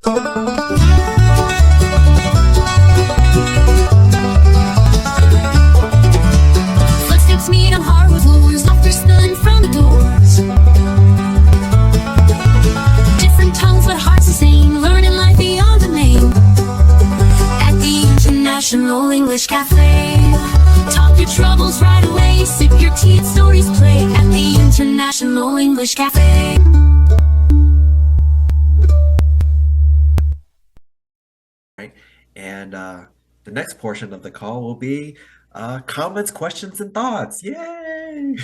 Footsteps meet on hardwood floors, laughter spilling from the doors. Different tongues but hearts the same, learning life beyond the name. At the International English Cafe, talk your troubles right away, sip your tea and stories play. At the International English Cafe. Right, and the next portion of the call will be comments, questions, and thoughts. Yay!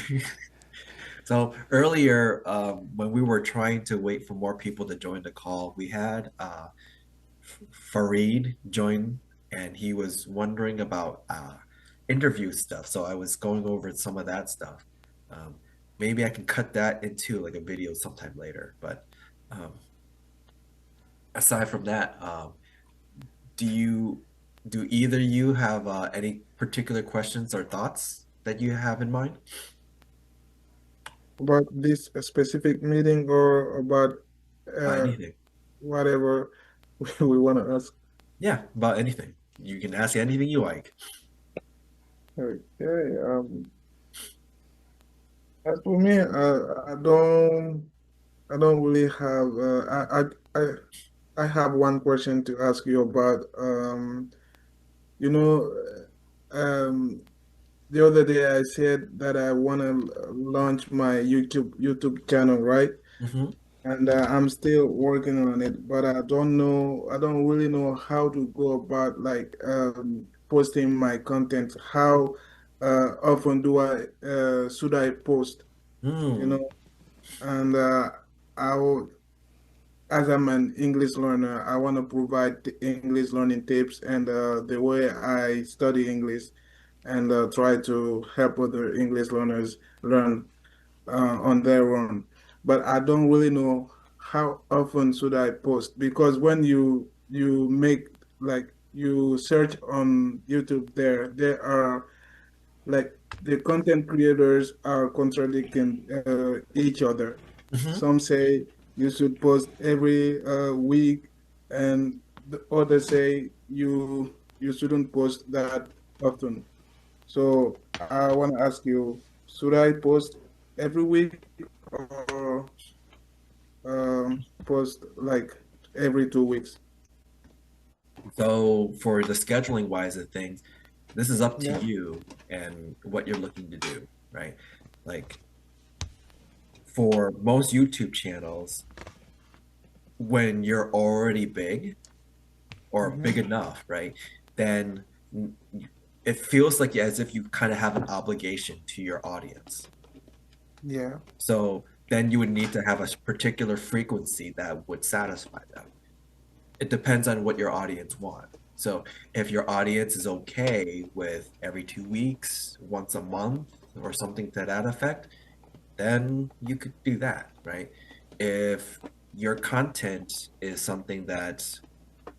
So earlier, when we were trying to wait for more people to join the call, we had Fareed join, and he was wondering about interview stuff. So I was going over some of that stuff. Maybe I can cut that into like a video sometime later. But aside from that, do either you have any particular questions or thoughts that you have in mind? About this specific meeting or about Anything. whatever we want to ask? Yeah, about anything. You can ask anything you like. Okay. As for me, I don't really have. I have one question to ask you about. You know, the other day I said that I want to launch my YouTube channel, right? Mm-hmm. And I'm still working on it, but I don't really know how to go about like posting my content. How often should I post? You know, and as I'm an English learner, I want to provide the English learning tips and the way I study English, and try to help other English learners learn on their own. But I don't really know how often should I post, because when you make, like, you search on YouTube, there are like the content creators are contradicting each other. Some say you should post every week, and the others say you shouldn't post that often. So I want to ask you, should I post every week or post like every 2 weeks? So for the scheduling wise of things, this is up to Yeah. you and what you're looking to do, right? Like for most YouTube channels, when you're already big or big enough, right, then it feels like as if you kind of have an obligation to your audience. Yeah. So then you would need to have a particular frequency that would satisfy them. It depends on what your audience wants. So if your audience is okay with every 2 weeks, once a month, or something to that effect, then you could do that, right? If your content is something that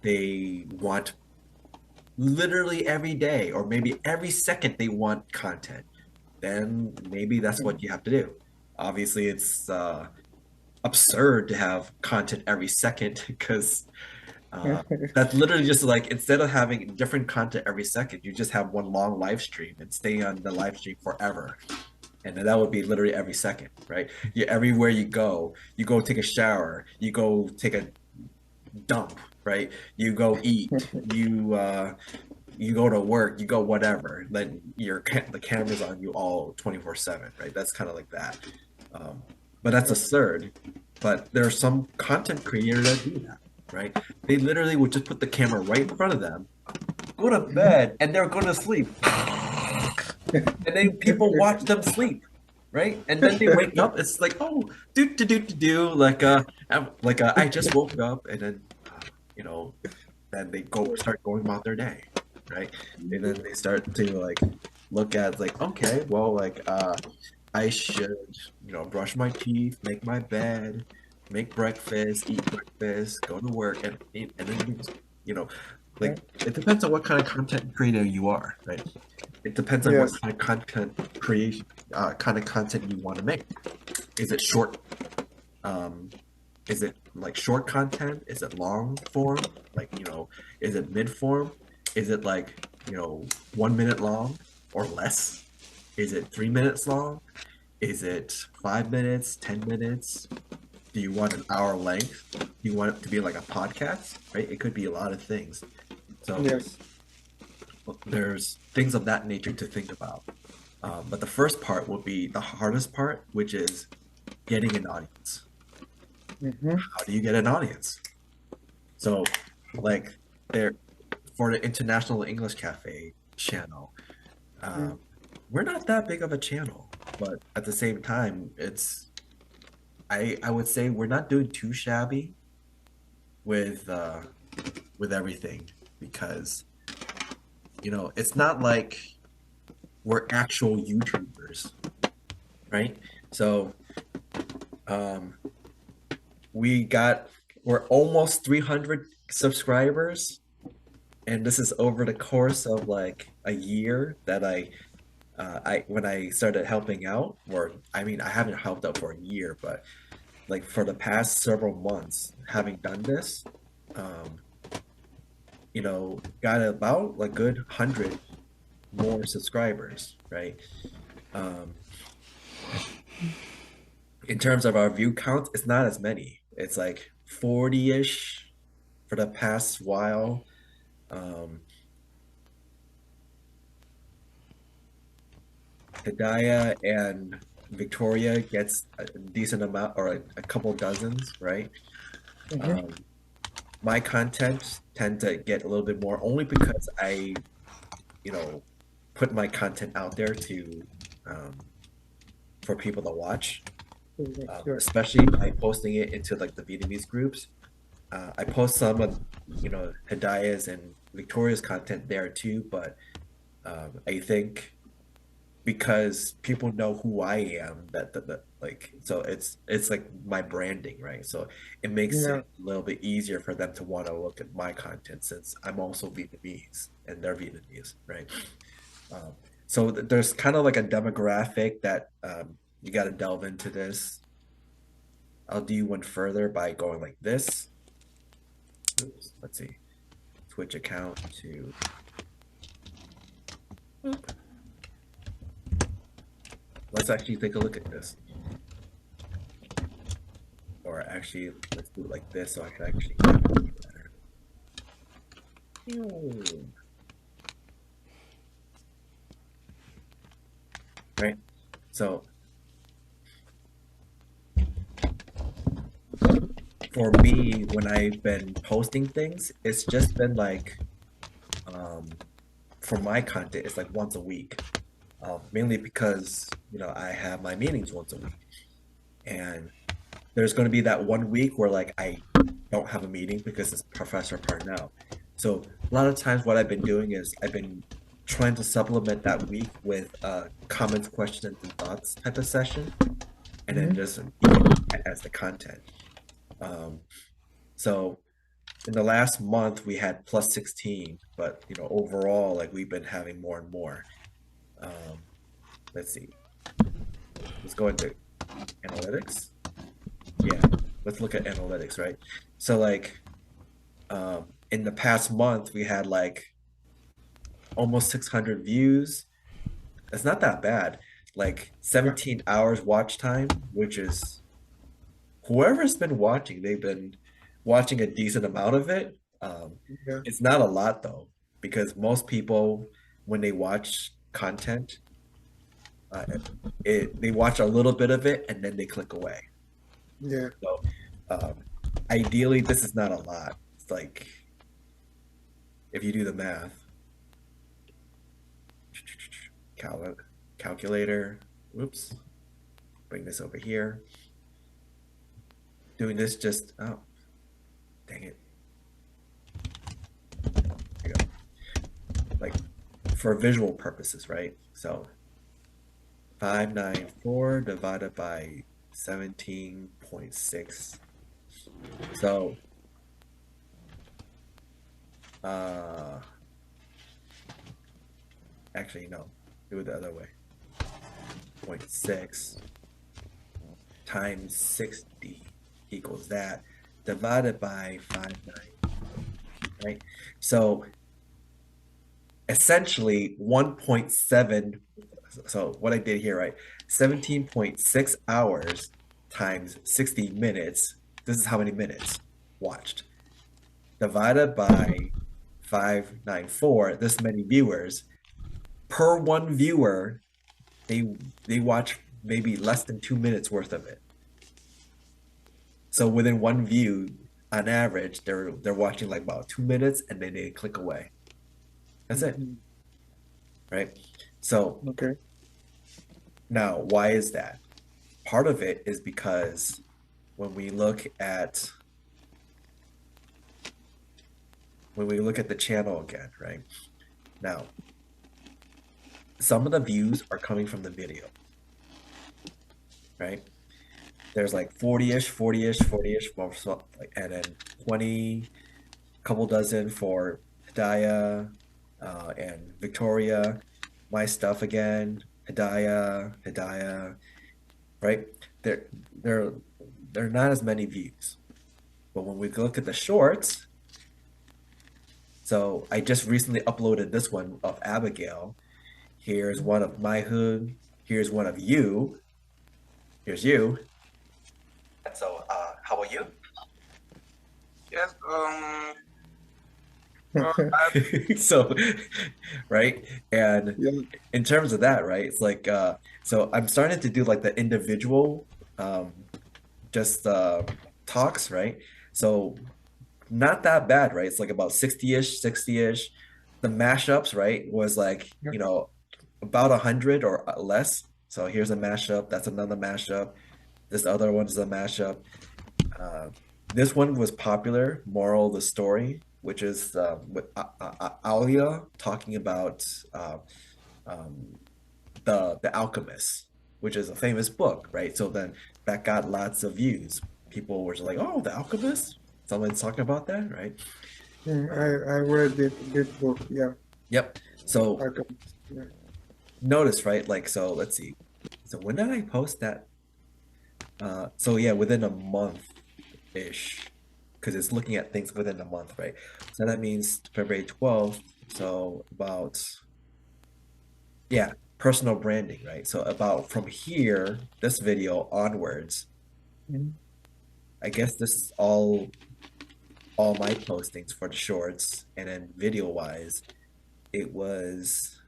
they want literally every day, or maybe every second they want content, then maybe that's what you have to do. Obviously, it's absurd to have content every second, because that's literally just like, instead of having different content every second, you just have one long live stream and stay on the live stream forever. And then that would be literally every second, right? Everywhere you go take a shower, you go take a dump, right? You go eat, you go to work, you go whatever. Then the camera's on you all 24/7, right? That's kind of like that. But that's absurd. But there are some content creators that do that, right? They literally would just put the camera right in front of them, go to bed, and they're going to sleep. And then people watch them sleep, right? And then they wake up. It's like, oh, like I just woke up, and then then they start going about their day, right? And then they start to like look at like, okay, well, like I should brush my teeth, make my bed, make breakfast, eat breakfast, go to work, and then like it depends on what kind of content creator you are, right? It depends on what kind of content creation, kind of content you want to make. Is it short Is it like short content? Is it long form? Like, is it mid form? Is it like, 1 minute long or less? Is it 3 minutes long? Is it 5 minutes, 10 minutes? Do you want an hour length? Do you want it to be like a podcast? Right? It could be a lot of things. So Yes. there's things of that nature to think about. But the first part will be the hardest part, which is getting an audience. Mm-hmm. How do you get an audience? So, like, there for the International English Cafe channel, we're not that big of a channel, but at the same time, I would say we're not doing too shabby with everything because it's not like we're actual YouTubers, right? So we're almost 300 subscribers, and this is over the course of like a year that when I started helping out, or I mean I haven't helped out for a year, but like for the past several months having done this, um, got about a good 100 more subscribers, right? Um, in terms of our view count, it's not as many. It's like 40-ish for the past while. Um, Hidayah and Victoria gets a decent amount or a couple dozens, right? Mm-hmm. My content tend to get a little bit more only because I, put my content out there to for people to watch, Sure. especially by posting it into like the Vietnamese groups. I post some of Hidayah's and Victoria's content there too, but I think because people know who I am, like so it's like my branding, right? So it makes Yeah. it a little bit easier for them to want to look at my content since I'm also Vietnamese and they're Vietnamese, right? Um, so there's kind of like a demographic that you got to delve into this. I'll do one further by going like this. Oops, let's see. Twitch account to. Let's actually take a look at this. Or actually, let's do it like this so I can actually see better. Right? So for me, when I've been posting things, it's just been like for my content, it's like once a week. Mainly because I have my meetings once a week. And there's going to be that 1 week where like I don't have a meeting because it's Professor Parnell. So a lot of times what I've been doing is I've been trying to supplement that week with comments, questions, and thoughts type of session, and then just as the content. So in the last month we had plus 16, but overall like we've been having more and more. Let's see. Let's go into analytics. Yeah, let's look at analytics, right? So like in the past month we had like almost 600 views. It's not that bad. Like 17 hours watch time, which is whoever's been watching, they've been watching a decent amount of it. Yeah. It's not a lot though, because most people when they watch content, they watch a little bit of it and then they click away. Yeah. So ideally, this is not a lot. It's like if you do the math, calculator. Whoops. Bring this over here. Doing this just dang it. There you go. Like for visual purposes, right? So 594 divided by 17.6. So actually no, do it the other way. 0.6 times 60. equals that divided by 590, right? So essentially 1.7, so what I did here, right? 17.6 hours times 60 minutes. This is how many minutes watched. Divided by 594, this many viewers. Per one viewer, they watch maybe less than 2 minutes worth of it. So within one view, on average, they're watching like about 2 minutes and then they click away. That's it. Right? So Okay. now why is that? Part of it is because when we look at the channel again, right? Now, some of the views are coming from the video, right? There's like 40-ish, 40-ish, 40-ish, and then 20, couple dozen for Hidayah and Victoria, my stuff again, Hidayah, right? They're not as many views. But when we look at the shorts, so I just recently uploaded this one of Abigail. Here's one of my hood. Here's one of you. Here's you. And so, how about you? Yes. So, right? And Yeah. in terms of that, right? It's like, so I'm starting to do like the individual, just talks, right? So not that bad, right? It's like about 60-ish, 60-ish. The mashups, right, was like, you know, about 100 or less. So here's a mashup. That's another mashup. This other one's a mashup. This one was popular, Moral of the Story, which is with Alia talking about the Alchemist, which is a famous book, right? So then that got lots of views. People were just like, "Oh, the Alchemist." Someone's talking about that, right? I read this book. Yeah. Yep. So Yeah. notice, right? Like, so let's see. So when did I post that? So yeah, within a month-ish, because it's looking at things within a month, right? So that means February 12th. So about, yeah, personal branding, right? So about from here, this video onwards, I guess this is all my postings for the shorts, and then video wise, it was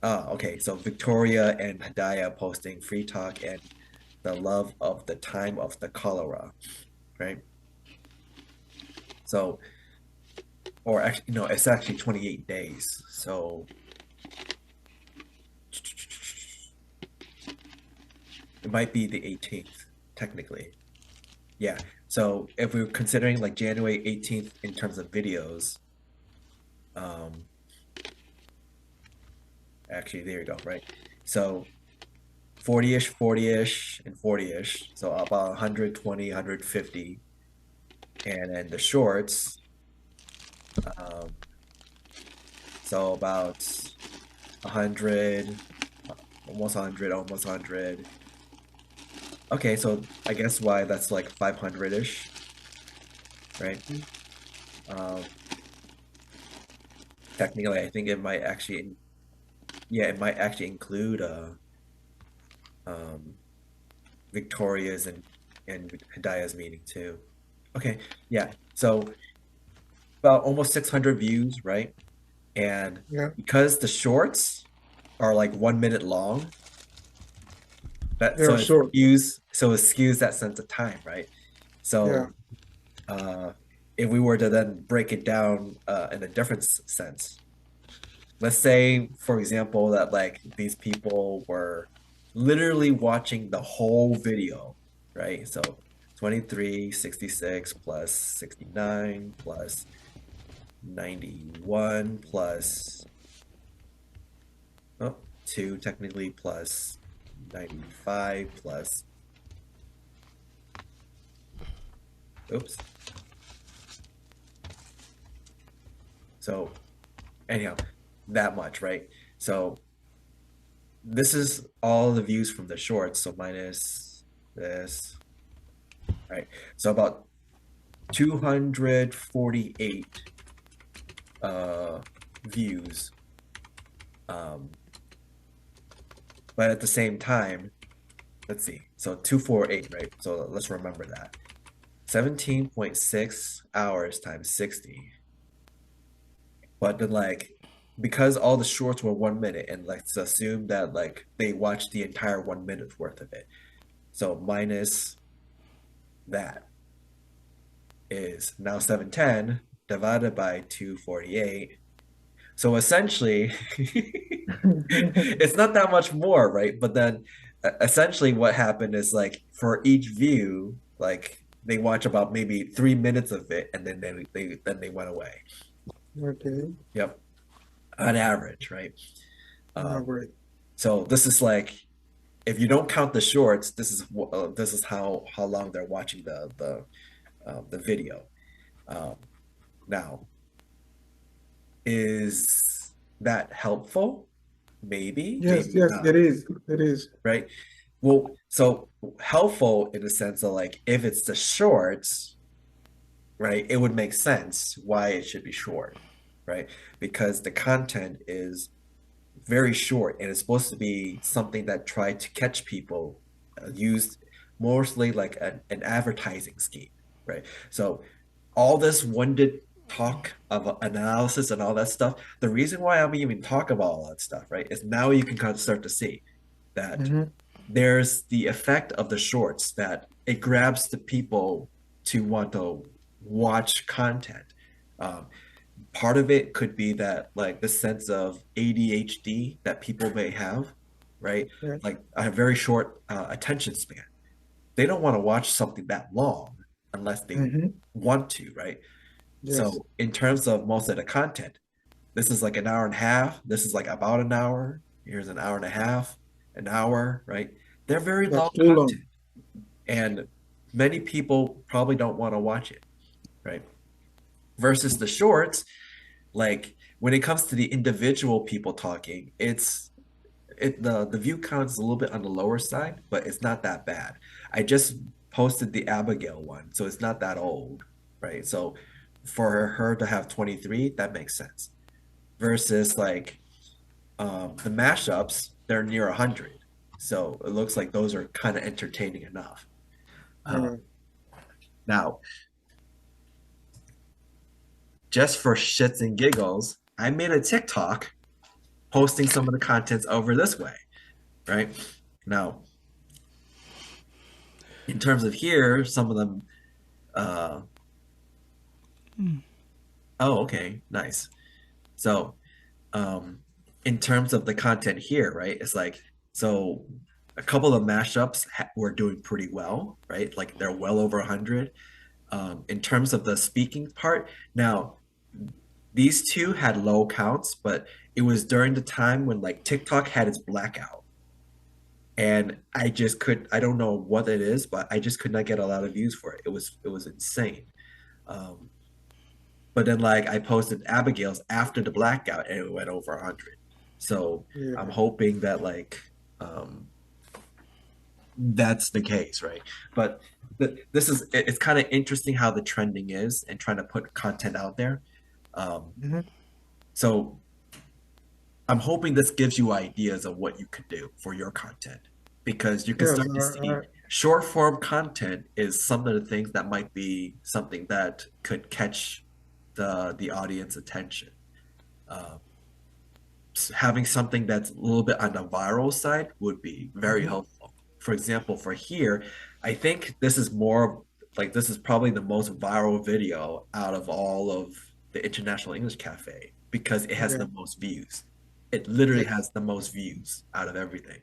okay. So Victoria and Hidayah posting free talk and the love of the time of the cholera, right? So, or actually, no, it's actually 28 days. So it might be the 18th, technically. Yeah. So if we're considering like January 18th in terms of videos, actually, there you go, right? So 40-ish, 40-ish, and 40-ish. So about 120, 150. And then the shorts, so about 100, almost 100, almost 100. Okay, so I guess why that's like 500-ish, right? Technically, I think it might actually, yeah, it might actually include Victoria's and Hidayah's meeting too. Okay, yeah, so about almost 600 views, right? And Yeah. because the shorts are like 1 minute long, that They're short. so it skews that sense of time, right? So if we were to then break it down in a different sense, let's say, for example, that like these people were literally watching the whole video, right? So 23, 66 plus 69 plus 91 plus 2 technically plus 95 plus, oops. So anyhow, that much, right? So this is all the views from the shorts. So minus this, right? So about 248 views. But at the same time, let's see. So 248, right? So let's remember that. 17.6 hours times 60. But then like because all the shorts were 1 minute, and let's assume that like they watched the entire 1 minute worth of it. So minus that is now 710 divided by 248. So essentially, it's not that much more, right? But then essentially what happened is like for each view, like they watch about maybe 3 minutes of it, and then they went away. Okay. Yep, on average, right? Great. So this is like if you don't count the shorts, this is how long they're watching the video. Now, is that helpful? Maybe, Yes, maybe yes, not, it is. It is. right? Well, so helpful in the sense of like if it's the shorts, right, it would make sense why it should be short, right? Because the content is very short and it's supposed to be something that tried to catch people, used mostly like an advertising scheme, right? So all this winded talk of analysis and all that stuff, the reason why I'm even talk about all that stuff, right, is now you can kind of start to see that Mm-hmm. there's the effect of the shorts that it grabs the people to want to watch content. Um, Part of it could be that like the sense of ADHD that people may have, right? Yeah. Like a very short attention span. They don't want to watch something that long unless they Mm-hmm. want to, right? Yes. So in terms of most of the content, this is like an hour and a half. This is like about an hour. Here's an hour and a half, an hour, right? They're very That's long too long. content, and many people probably don't want to watch it, right? Versus the shorts, like when it comes to the individual people talking, the view count is a little bit on the lower side, but it's not that bad. I just posted the Abigail one, so it's not that old, right? So for her to have 23, that makes sense. Versus like the mashups, they're near 100. So it looks like those are kind of entertaining enough. Uh, Uh, Now, just for shits and giggles, I made a TikTok posting some of the contents over this way, right? Now, in terms of here, some of them, uh, oh, okay, nice. So, um, in terms of the content here, right, it's like, so a couple of mashups were doing pretty well, right? Like they're well over 100. In terms of the speaking part, now these two had low counts, but it was during the time when like TikTok had its blackout. And I don't know what it is, but I just could not get a lot of views for it. It was insane. Um, but then like I posted Abigail's after the blackout and it went over 100. So yeah. I'm hoping that like um, that's the case, right? But it's kind of interesting how the trending is and trying to put content out there. Mm-hmm. So I'm hoping this gives you ideas of what you could do for your content because you can Yes. start to see short form content is some of the things that might be something that could catch the audience attention. Uh, Having something that's a little bit on the viral side would be very helpful. For example, for here, I think this is more like this is probably the most viral video out of all of the International English Cafe because it has Yeah. the most views. It literally Yes. has the most views out of everything.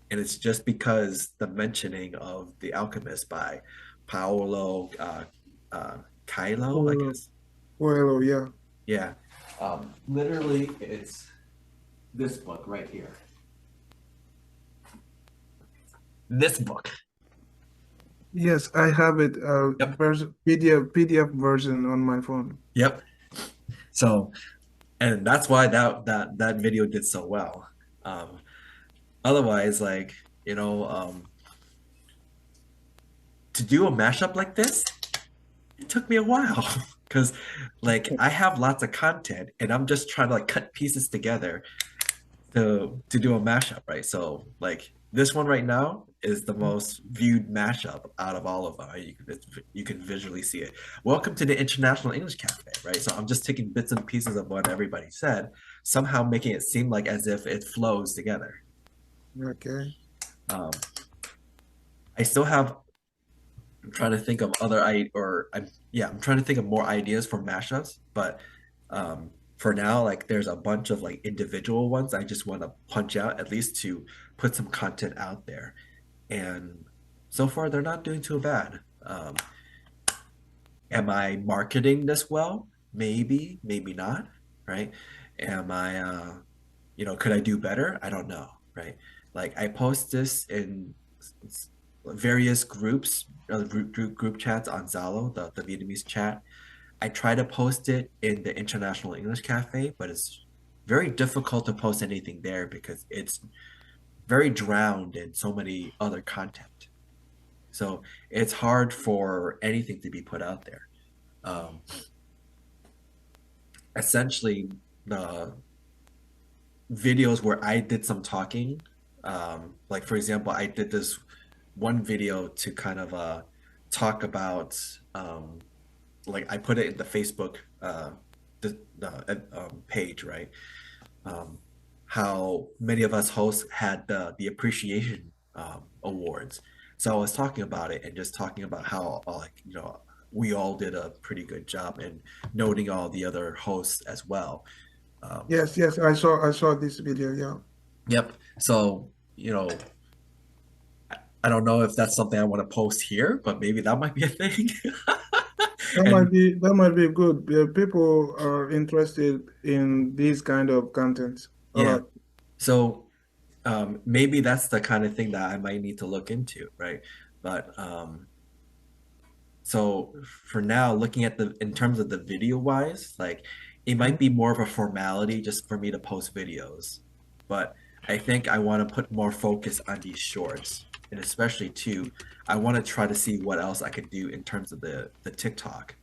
And it's just because the mentioning of The Alchemist by Paolo Coelho, I Well, guess. well, yeah. Yeah. Literally, it's this book right here. This book. Yes, I have it. Yep. PDF version on my phone. Yep. So, and that's why that video did so well. Otherwise, like, to do a mashup like this, it took me a while because like I have lots of content and I'm just trying to like cut pieces together to do a mashup, right? So like this one right now is the most viewed mashup out of all of them. Right? You can visually see it. Welcome to the International English Cafe, right? So I'm just taking bits and pieces of what everybody said, somehow making it seem like as if it flows together. Okay. I still have. I'm trying to think of I'm trying to think of more ideas for mashups, but for now, like there's a bunch of like individual ones I just want to punch out at least to put some content out there, and so far they're not doing too bad. Am I marketing this well? Maybe, maybe not, right? Am I, could I do better? I don't know, right? Like I post this in various groups, group chats on Zalo, the Vietnamese chat. I try to post it in the International English Cafe, but it's very difficult to post anything there because it's very drowned in so many other content. So it's hard for anything to be put out there. Essentially, the videos where I did some talking, like for example, I did this one video to kind of talk about, like I put it in the Facebook page, right? How many of us hosts had the appreciation awards. So I was talking about it and just talking about how we all did a pretty good job and noting all the other hosts as well. Yes, yes, I saw this video, yeah. Yep. So, I don't know if that's something I want to post here, but maybe that might be a thing. And That might be good. People are interested in these kind of contents a yeah, lot. so maybe that's the kind of thing that I might need to look into, right? But so for now, looking at in terms of the video wise, like it might be more of a formality just for me to post videos. But I think I want to put more focus on these shorts. And especially too, I want to try to see what else I could do in terms of the TikTok.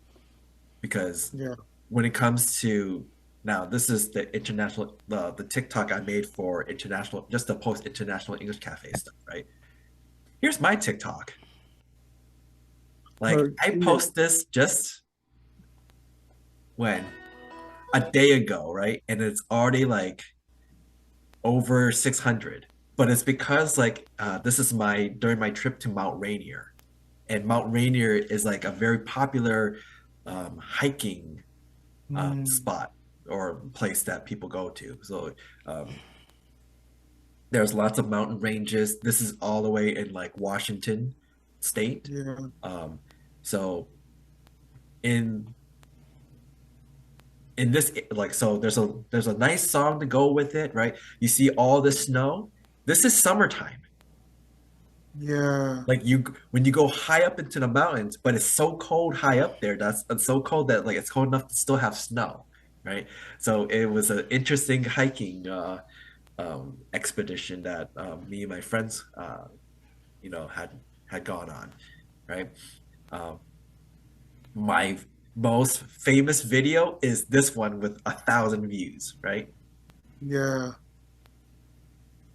Because Yeah. when it comes to now, this is the TikTok I made for international, just to post international English cafe stuff, right? Here's my TikTok. Like I Okay. post this just when a day ago, right? And it's already like over 600. But it's because like this is during my trip to Mount Rainier, and Mount Rainier is like a very popular hiking spot or place that people go to. So there's lots of mountain ranges. This is all the way in like Washington State. Yeah. So in this, like, so there's a nice song to go with it, right? You see all the snow. This is summertime. Yeah. Like when you go high up into the mountains, but it's so cold high up there. It's so cold that like it's cold enough to still have snow, right? So it was an interesting hiking expedition that me and my friends had gone on, right? My most famous video is this one with 1,000 views, right? Yeah.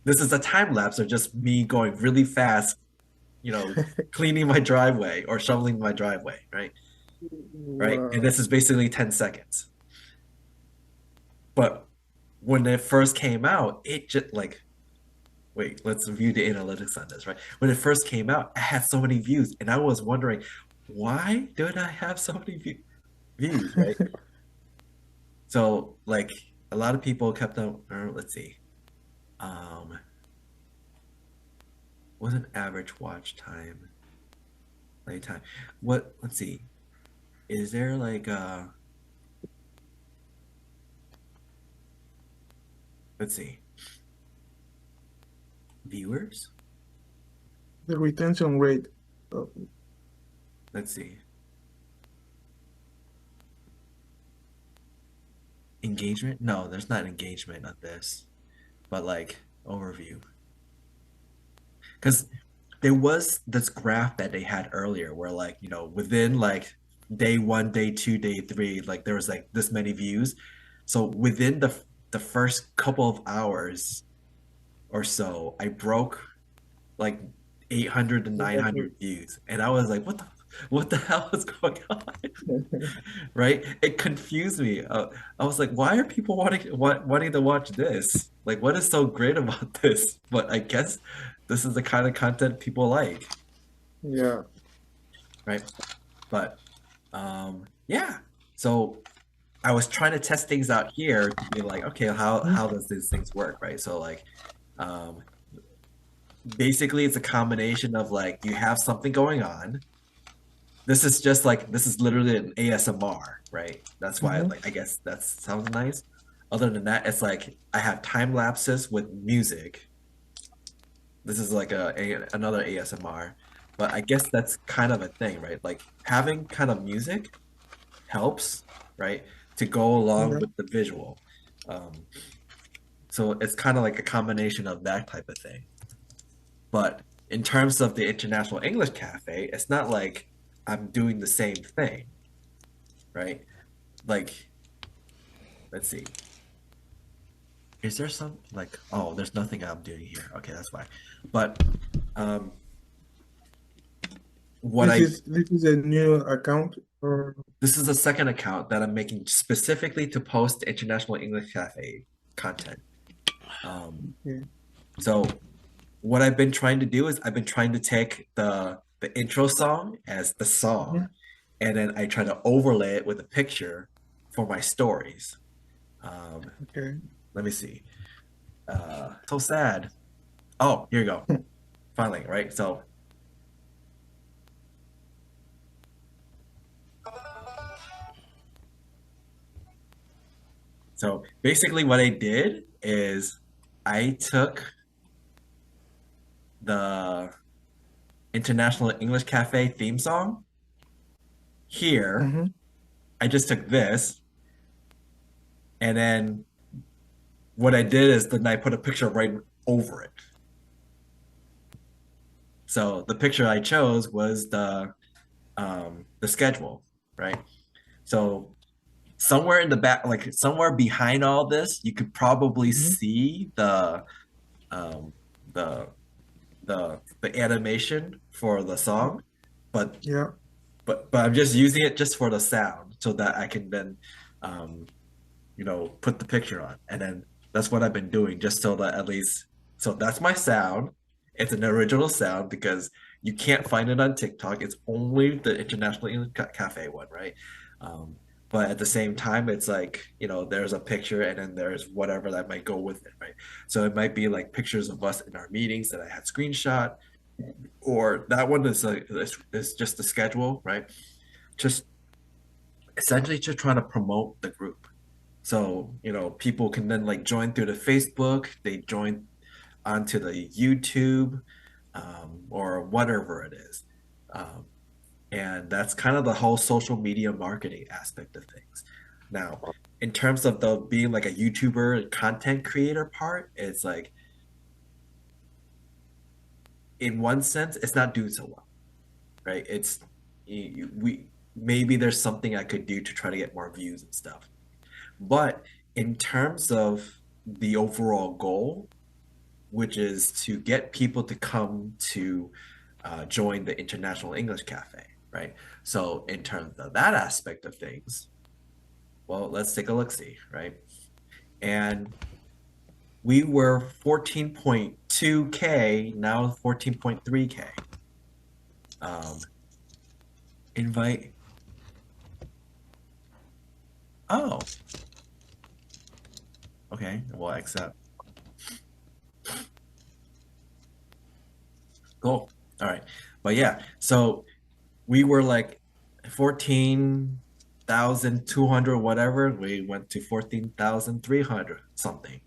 This is a time lapse of just me going really fast, cleaning my driveway or shoveling my driveway, right? Right. And Wow. this is basically 10 seconds. But when it first came out, it just like, wait, let's view the analytics on this, right? When it first came out, I had so many views, and I was wondering, why did I have so many views, right? So like a lot of people kept on, let's see, what's an average watch time, play time? Let's see, is there like let's see, viewers? The retention rate. Oh, Let's see. Engagement? No, there's not engagement on this, but like overview. Because there was this graph that they had earlier where like, you know, within like day one, day two, day three, like there was like this many views. So within the first couple of hours or so, I broke like 800 to 900 views. And I was like, what the hell is going on? Right? It confused me. I was like, why are people wanting to watch this? Like, what is so great about this? But I guess this is the kind of content people like, Yeah. right? But yeah. So I was trying to test things out here to be like, okay, how does these things work, right? So like, um, basically, it's a combination of like you have something going on. This is literally an ASMR, right? That's why Mm-hmm. like I guess that sounds nice. Other than that, it's like I have time lapses with music. This is like another ASMR, but I guess that's kind of a thing, right? Like having kind of music helps, right, to go along Yeah. with the visual. Um, so it's kind of like a combination of that type of thing. But in terms of the International English Cafe, it's not like I'm doing the same thing, right? Like, let's see. Is there some like, oh, there's nothing I'm doing here. Okay, that's fine. But um what I This is a new account or this is a second account that I'm making specifically to post International English Cafe content. Um yeah. so what I've been trying to do is I've been trying to take the intro song as the Mhm. song, and then I try to overlay it with a picture for my stories. Um, Okay. let me see. So sad. Oh, here you go. Finally, right? So basically, what I did is I took the International English Cafe theme song here. Mm-hmm. I just took this, and then what I did is then I put a picture right over it. So the picture I chose was the schedule, right? So somewhere in the back, like somewhere behind all this, you could probably Mm-hmm. see um, the the animation for the song, but Yeah. but I'm just using it just for the sound so that I can then um, you know, put the picture on. And then that's what I've been doing just so that at least, so that's my sound. It's an original sound because you can't find it on TikTok. It's only the International English Cafe one, right? Um, but at the same time, it's like, you know, there's a picture and then there's whatever that might go with it, right? So it might be like pictures of us in our meetings that I had screenshot, or that one is just the schedule, right? Just essentially just trying to promote the group. So, you know, people can then like join through the Facebook, they join onto the YouTube, or whatever it is. Um, and that's kind of the whole social media marketing aspect of things. Now, in terms of the being like a YouTuber content creator part, it's like in one sense, it's not doing so well, right? It's we maybe there's something I could do to try to get more views and stuff. But in terms of the overall goal, which is to get people to come to join the International English Cafe, right? So, in terms of that aspect of things, well, let's take a look see, right? And we were 14.2K, now 14.3K. Um, invite. Oh, okay, we'll accept. Cool. All right. But yeah, so we were like 14,200 whatever. We went to 14,300 something.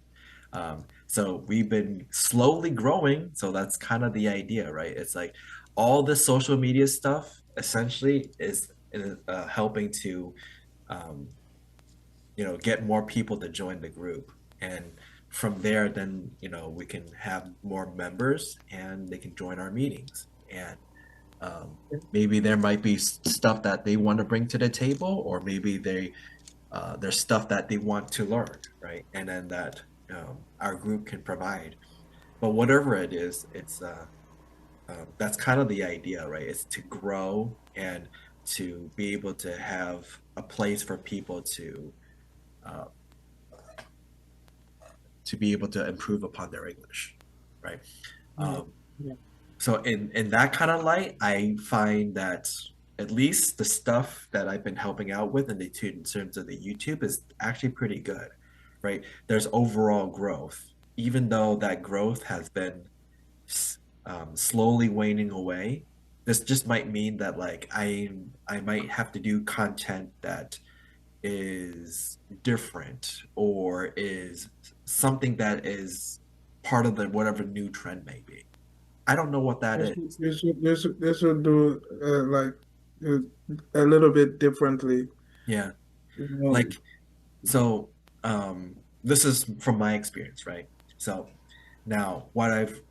So we've been slowly growing. So that's kind of the idea, right? It's like all the social media stuff essentially is helping to, um, you know, get more people to join the group. And from there, then we can have more members and they can join our meetings, and maybe there might be stuff that they want to bring to the table, or maybe there's stuff that they want to learn, right? And then that our group can provide. But whatever it is, it's that's kind of the idea, right? It's to grow and to be able to have a place for people uh, to be able to improve upon their English, right? Um, so in that kind of light, I find that at least the stuff that I've been helping out with in terms of the YouTube is actually pretty good, right? There's overall growth, even though that growth has been slowly waning away. This just might mean that like I might have to do content that is different or is something that is part of the whatever new trend may be. I don't know what that is. They should do like a little bit differently. Yeah. You know, Like so this is from my experience, right? So now what I've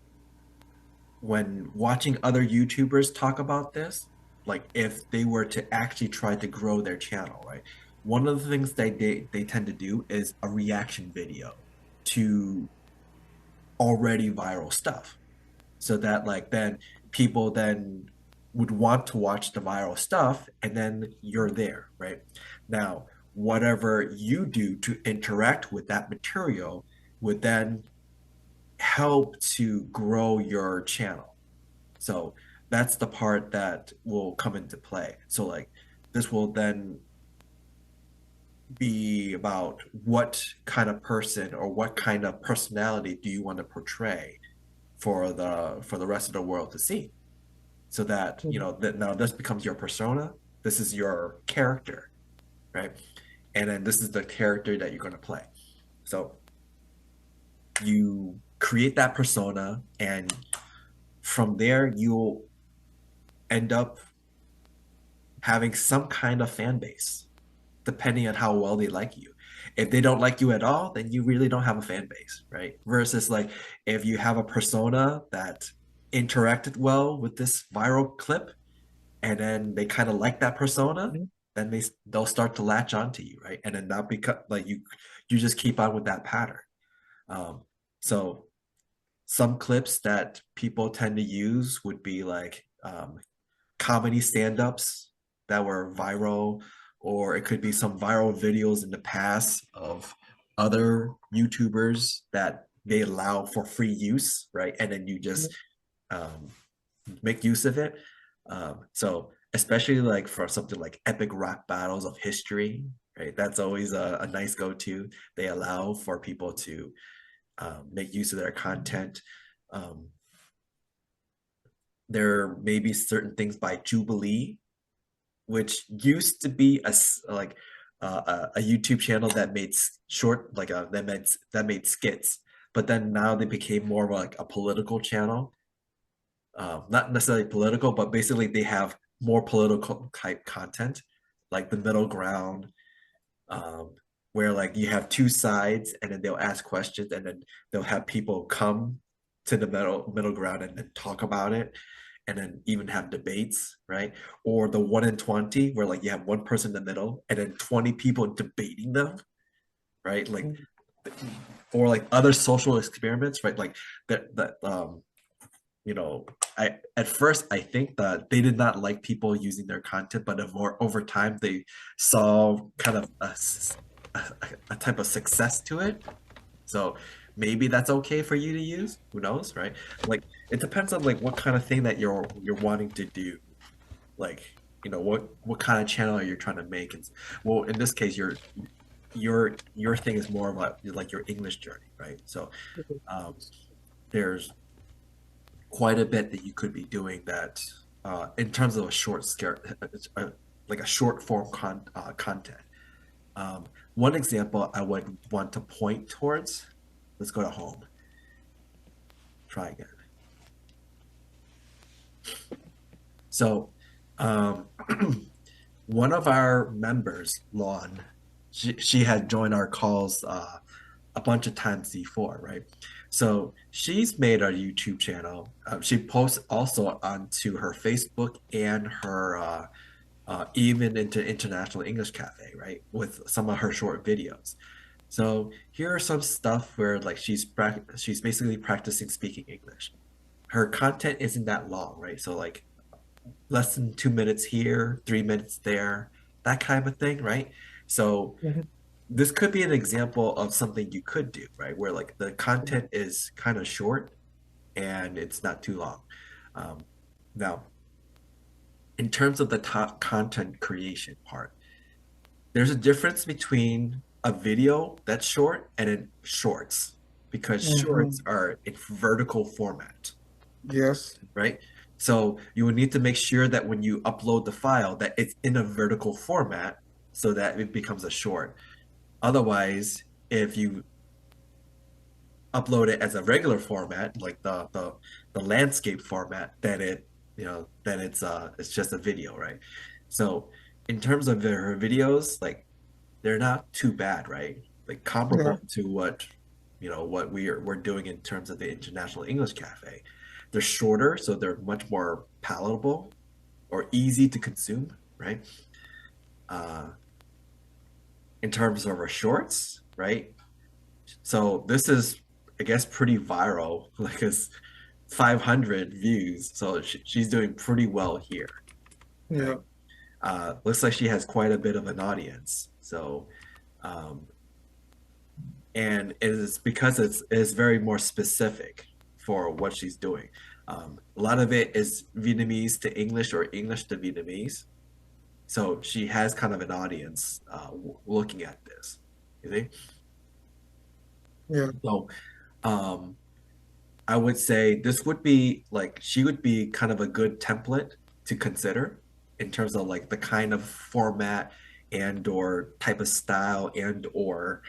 when watching other YouTubers talk about this, like if they were to actually try to grow their channel, right? One of the things they tend to do is a reaction video to already viral stuff. So that like then people then would want to watch the viral stuff and then you're there, right? Now, whatever you do to interact with that material would then help to grow your channel. So that's the part that will come into play. So like this will then be about what kind of person or what kind of personality do you want to portray for the rest of the world to see, so that that now this becomes your persona, this is your character, right? And then this is the character that you're going to play. So you create that persona, and from there you'll end up having some kind of fan base depending on how well they like you. If they don't like you at all, then you really don't have a fan base, right? Versus like if you have a persona that interacted well with this viral clip and then they kind of like that persona, then they'll start to latch onto you, right? And then that become like you just keep on with that pattern. So some clips that people tend to use would be like comedy stand-ups that were viral, or it could be some viral videos in the past of other YouTubers that they allow for free use, right? And then you just um, make use of it. So especially like for something like epic rap battles of history, right? That's always a nice go-to. They allow for people to make use of their content. Um, there may be certain things by Jubilee, which used to be a YouTube channel that made short like that made skits, but then now they became more of like a political channel. Not necessarily political, but basically they have more political type content, like the middle ground, um, where like you have two sides, and then they'll ask questions, and then they'll have people come to the middle ground and then talk about it, and then even have debates, right? Or the 1 in 20, where like you have one person in the middle and then 20 people debating them, right? Like, or like other social experiments, right? Like that you know, I at first I think that they did not like people using their content, but over time they saw kind of a type of success to it. So maybe that's okay for you to use. Who knows, right? Like it depends on like what kind of thing that you're wanting to do. Like what kind of channel are you trying to make? And well, in this case, your thing is more about like your English journey, right? So there's quite a bit that you could be doing that in terms of a like a short form content. One example I would want to point towards. Let's go to home. Try again. So, one of our members, Lawn, she had joined our calls a bunch of times before, right? So she's made a YouTube channel. She posts also onto her Facebook and her even into International English Cafe, right? With some of her short videos. So here are some stuff where like she's basically practicing speaking English. Her content isn't that long, right? So like less than 2 minutes here, 3 minutes there, that kind of thing, right? So this could be an example of something you could do, right? Where like the content is kind of short and it's not too long. Now, in terms of the top content creation part, there's a difference between a video that's short and in shorts because shorts are in vertical format, Yes. right? So you would need to make sure that when you upload the file that it's in a vertical format so that it becomes a short. Otherwise, if you upload it as a regular format, like the landscape format, then it's just a video, right? So in terms of her videos, like they're not too bad, right? Like comparable to what what we're doing in terms of the International English Cafe. They're shorter, so they're much more palatable or easy to consume, right? Uh, in terms of our shorts, right? So this is, I guess, pretty viral, like it's 500 views. So she's doing pretty well here. Yeah. Looks like she has quite a bit of an audience. So, and it is because it's very more specific for what she's doing. A lot of it is Vietnamese to English or English to Vietnamese. So she has kind of an audience looking at this. You think? Yeah. So, I would say this would be like she would be kind of a good template to consider in terms of like the kind of format and or type of style and or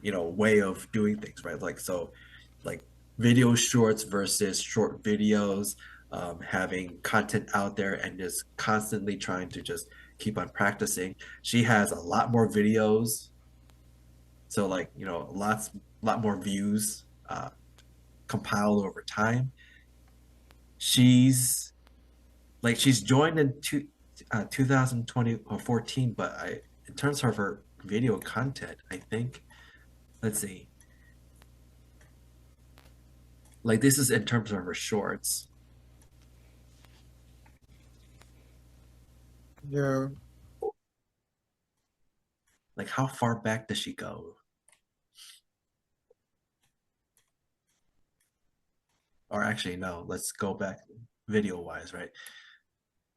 way of doing things, right? Like so like video shorts versus short videos, having content out there and just constantly trying to just keep on practicing. She has a lot more videos, so like lot more views compiled over time. She's joined in 2020 or 14, but in terms of her video content, I think, let's see, like this is in terms of her shorts. Yeah. Like how far back does she go? Or actually, no, let's go back video wise, right?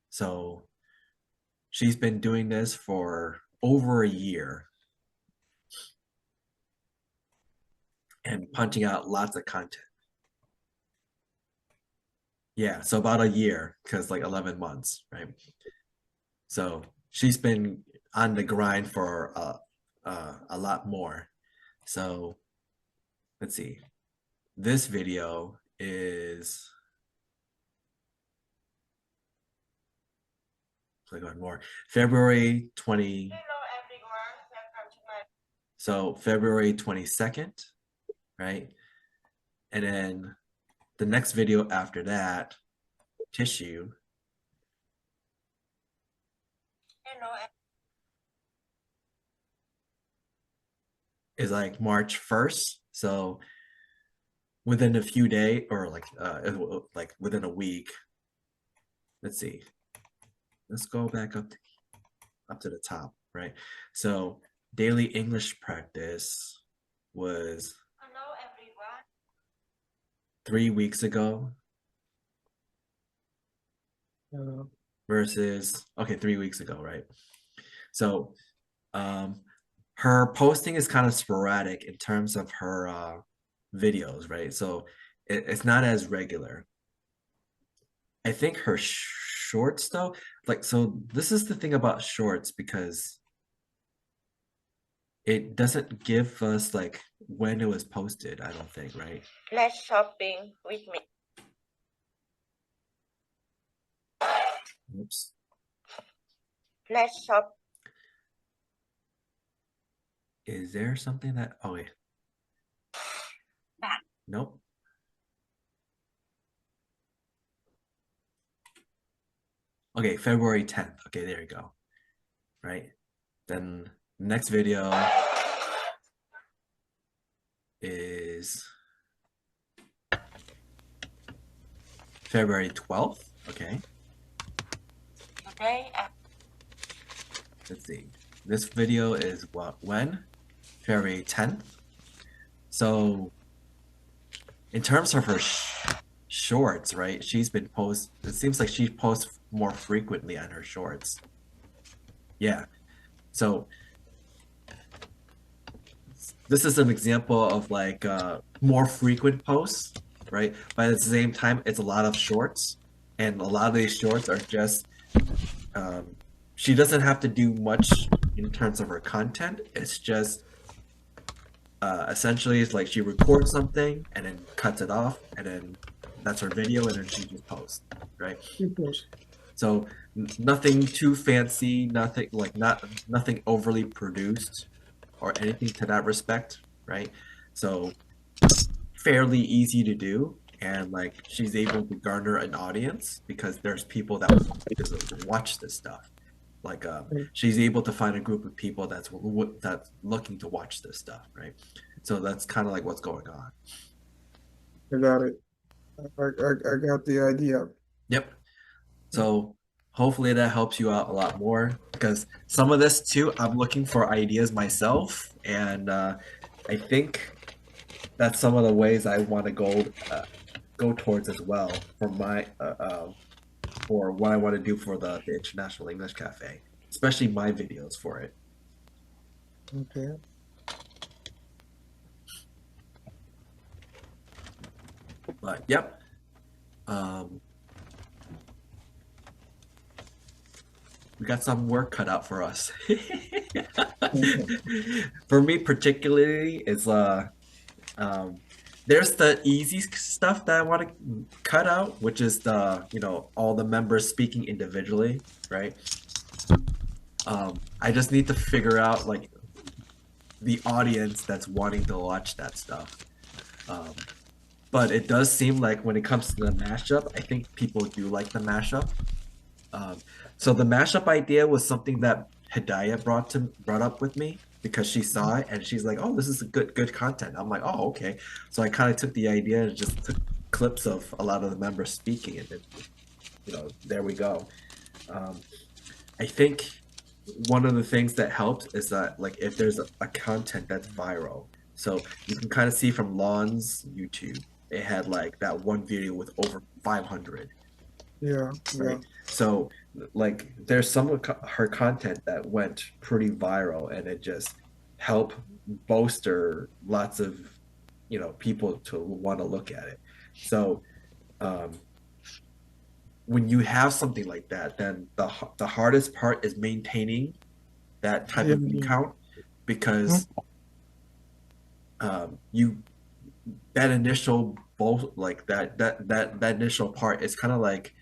So she's been doing this for over a year and punching out lots of content. Yeah, so about a year, because like 11 months, right? So she's been on the grind for a lot more. So let's see. This video is click on more. February 20. So February 22nd, right? And then the next video after that, tissue. Is like March 1st. So within a few days or like within a week. Let's see. Let's go back up to the top, right? So daily English practice was 3 weeks ago versus 3 weeks ago, right? So her posting is kind of sporadic in terms of her videos, right? So it's not as regular. I think her shorts though, like, so this is the thing about shorts because it doesn't give us like when it was posted, I don't think, right? Let's shopping with me. Oops. Let's shop. Is there something that, oh wait, nope. Okay, February 10th. Okay, there you go. Right. Then next video is February 12th. Okay. Today, Let's see. This video is when? February 10th. So in terms of her shorts, right? She's been it seems like she posts more frequently on her shorts. Yeah. So this is an example of like more frequent posts, right? But at the same time, it's a lot of shorts, and a lot of these shorts are just she doesn't have to do much in terms of her content. It's just essentially it's like she records something and then cuts it off, and then that's her video, and then she just posts, right? So nothing too fancy, nothing overly produced or anything to that respect, right? So fairly easy to do, and like she's able to garner an audience because there's people that watch this stuff. Like she's able to find a group of people that's looking to watch this stuff, right? So that's kind of like what's going on. I got it. I got the idea. Yep. So hopefully that helps you out a lot more, because some of this too, I'm looking for ideas myself, and I think that's some of the ways I want to go towards as well for my for what I want to do for the International English Cafe, especially my videos for it. Okay. But yep. We got some work cut out for us. For me particularly, it's there's the easy stuff that I want to cut out, which is the, all the members speaking individually, right? I just need to figure out like the audience that's wanting to watch that stuff. But it does seem like when it comes to the mashup, I think people do like the mashup. So the mashup idea was something that Hidayah brought up with me, because she saw it and she's like, "Oh, this is a good content." I'm like, "Oh, okay." So I kind of took the idea and just took clips of a lot of the members speaking, and then, there we go. I think one of the things that helps is that, like, if there's a content that's viral, so you can kind of see from Lon's YouTube, it had like that one video with over 500. Yeah. Right. So like there's some of her content that went pretty viral, and it just helped bolster lots of people to want to look at it. So when you have something like that, then the hardest part is maintaining that type of view count, because that initial that initial part is kind of like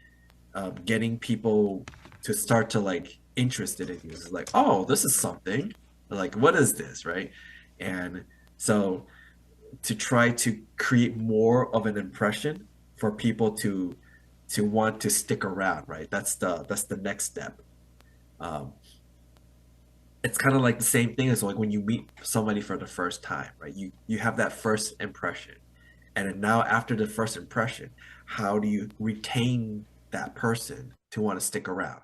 getting people to start to like interested in you. It's like, oh, this is something, like, what is this, right? And so to try to create more of an impression for people to want to stick around, right? That's the next step. It's kind of like the same thing as like when you meet somebody for the first time, right? You have that first impression, and then now after the first impression, how do you retain that person to want to stick around?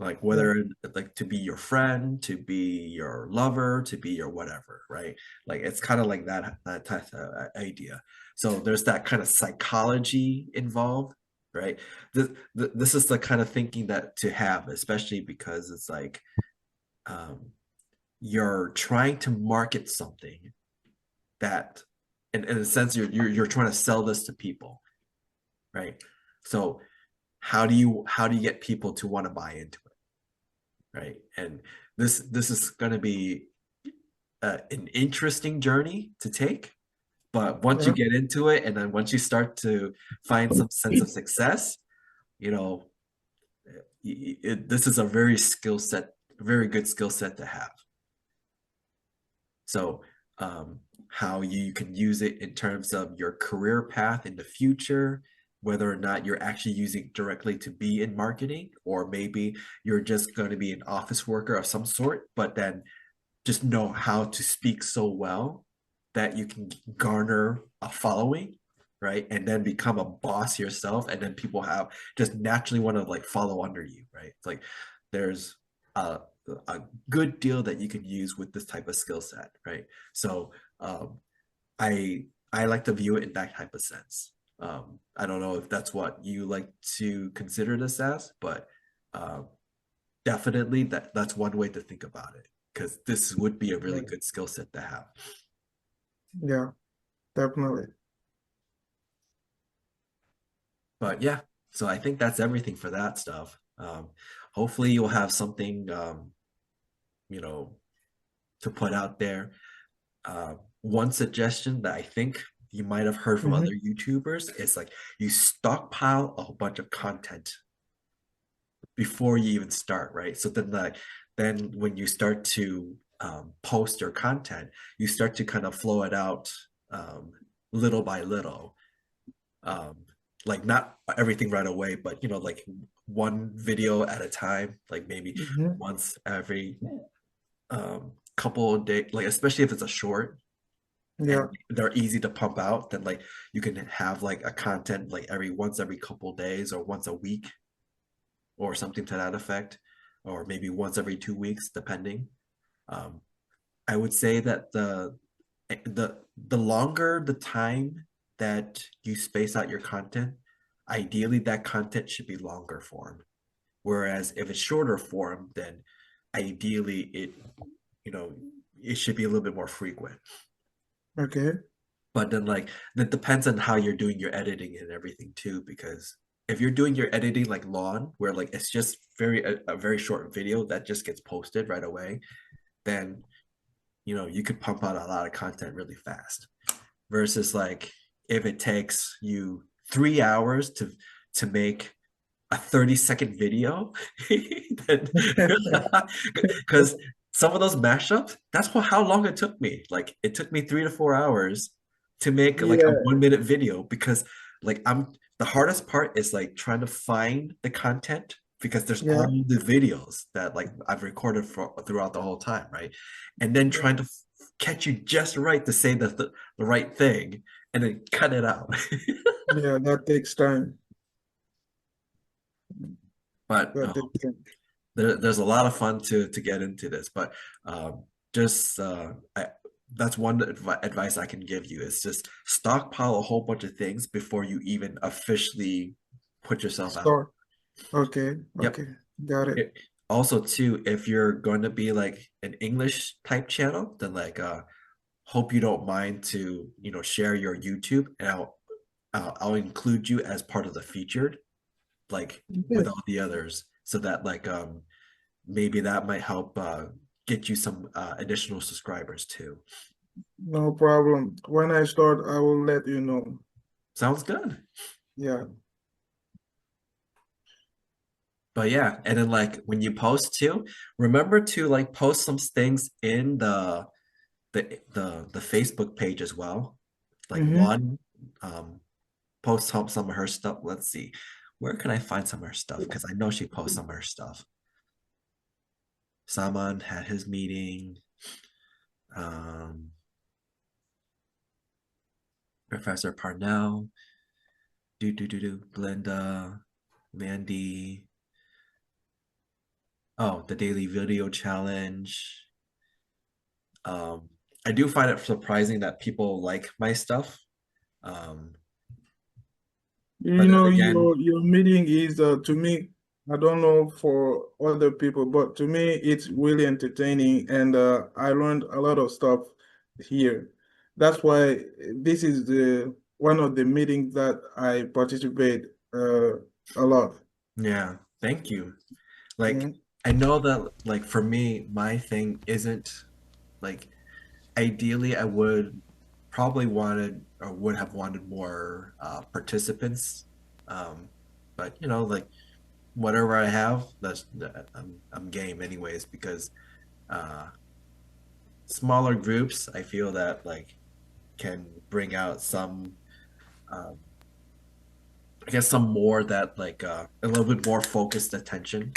Like whether like to be your friend, to be your lover, to be your whatever, right? Like it's kind of like that type of idea. So there's that kind of psychology involved, right? This is the kind of thinking that to have, especially because it's like you're trying to market something that, in a sense, you're trying to sell this to people, right? So how do you get people to want to buy into it, right? And this is going to be an interesting journey to take, but once you get into it, and then once you start to find some sense of success, this is a very good skill set to have. So how you can use it in terms of your career path in the future, whether or not you're actually using directly to be in marketing, or maybe you're just going to be an office worker of some sort, but then just know how to speak so well that you can garner a following, right? And then become a boss yourself, and then people have just naturally want to like follow under you, right? It's like there's a, a good deal that you can use with this type of skill set, right? So um, I like to view it in that type of sense. I don't know if that's what you like to consider this as, but definitely that's one way to think about it, because this would be a really good skill set to have. Yeah, definitely. But yeah, so I think that's everything for that stuff. Hopefully you'll have something, you know, to put out there. One suggestion that I think you might have heard from Mm-hmm. other YouTubers is like you stockpile a whole bunch of content before you even start, right? So then when you start to post your content, you start to kind of flow it out little by little. Um, like not everything right away, but you know, like one video at a time, like maybe Mm-hmm. once every couple of days, like especially if it's a short Yeah, and they're easy to pump out, then like you can have like a content like every couple of days or once a week or something to that effect, or maybe once every 2 weeks, depending. Um, I would say that the longer the time that you space out your content, ideally that content should be longer form. Whereas if it's shorter form, then ideally you know, it should be a little bit more frequent. okay. But then like that depends on how you're doing your editing and everything too, because if you're doing your editing like lawn, where like it's just a very short video that just gets posted right away, then you know you could pump out a lot of content really fast. Versus like if it takes you 3 hours to make a 30-second video, because some of those mashups, that's how long it took me. Like it took me 3 to 4 hours to make like a Yeah, 1 minute video, because like the hardest part is like trying to find the content, because there's yeah, all the videos that like I've recorded throughout the whole time, right? And then yeah, trying to catch you just right to say the right thing and then cut it out. yeah, that takes time. But That takes time. there's a lot of fun to get into this, but just that's one advice I can give you, is just stockpile a whole bunch of things before you even officially put yourself out. Start. Okay, Yep. okay, got it. Also too, if you're going to be like an English type channel, then like hope you don't mind to, you know, share your YouTube, and I'll include you as part of the featured, like with Yeah, all the others, so that like maybe that might help get you some additional subscribers too. no problem. When I start, I will let you know. Sounds good. Yeah. But yeah, and then like when you post too, remember to like post some things in the Facebook page as well. Like Mm-hmm. one, post some of her stuff. Let's see, where can I find some of her stuff? Because I know she posts some of her stuff. Saman had his meeting. Um, Professor Parnell, Glenda, Mandy. Oh, the daily video challenge. Um, I do find it surprising that people like my stuff. Um, You but then know, again, your meeting is to me, I don't know for other people, but to me it's really entertaining and I learned a lot of stuff here. That's why this is the one of the meetings that I participate a lot. yeah, thank you. Like, Mhm. I know that, like, for me, my thing isn't like, ideally, I would probably wanted or would have wanted more participants. Um, but you know, like, whatever I have, I'm game anyways, because uh, smaller groups, I feel that like can bring out some, um, I guess some more that like a little bit more focused attention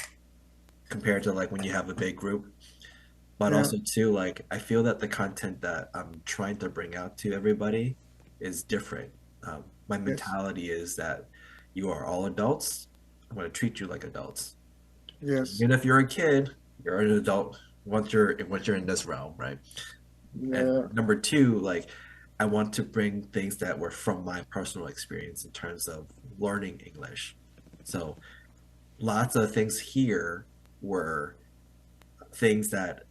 compared to like when you have a big group. But Yeah. also too, like I feel that the content that I'm trying to bring out to everybody is different. My Yes. mentality is that you are all adults. I'm going to treat you like adults. Yes. Even if you're a kid, you're an adult once you're in this realm, right? And Yeah. number two, like I want to bring things that were from my personal experience in terms of learning English. So lots of things here were things that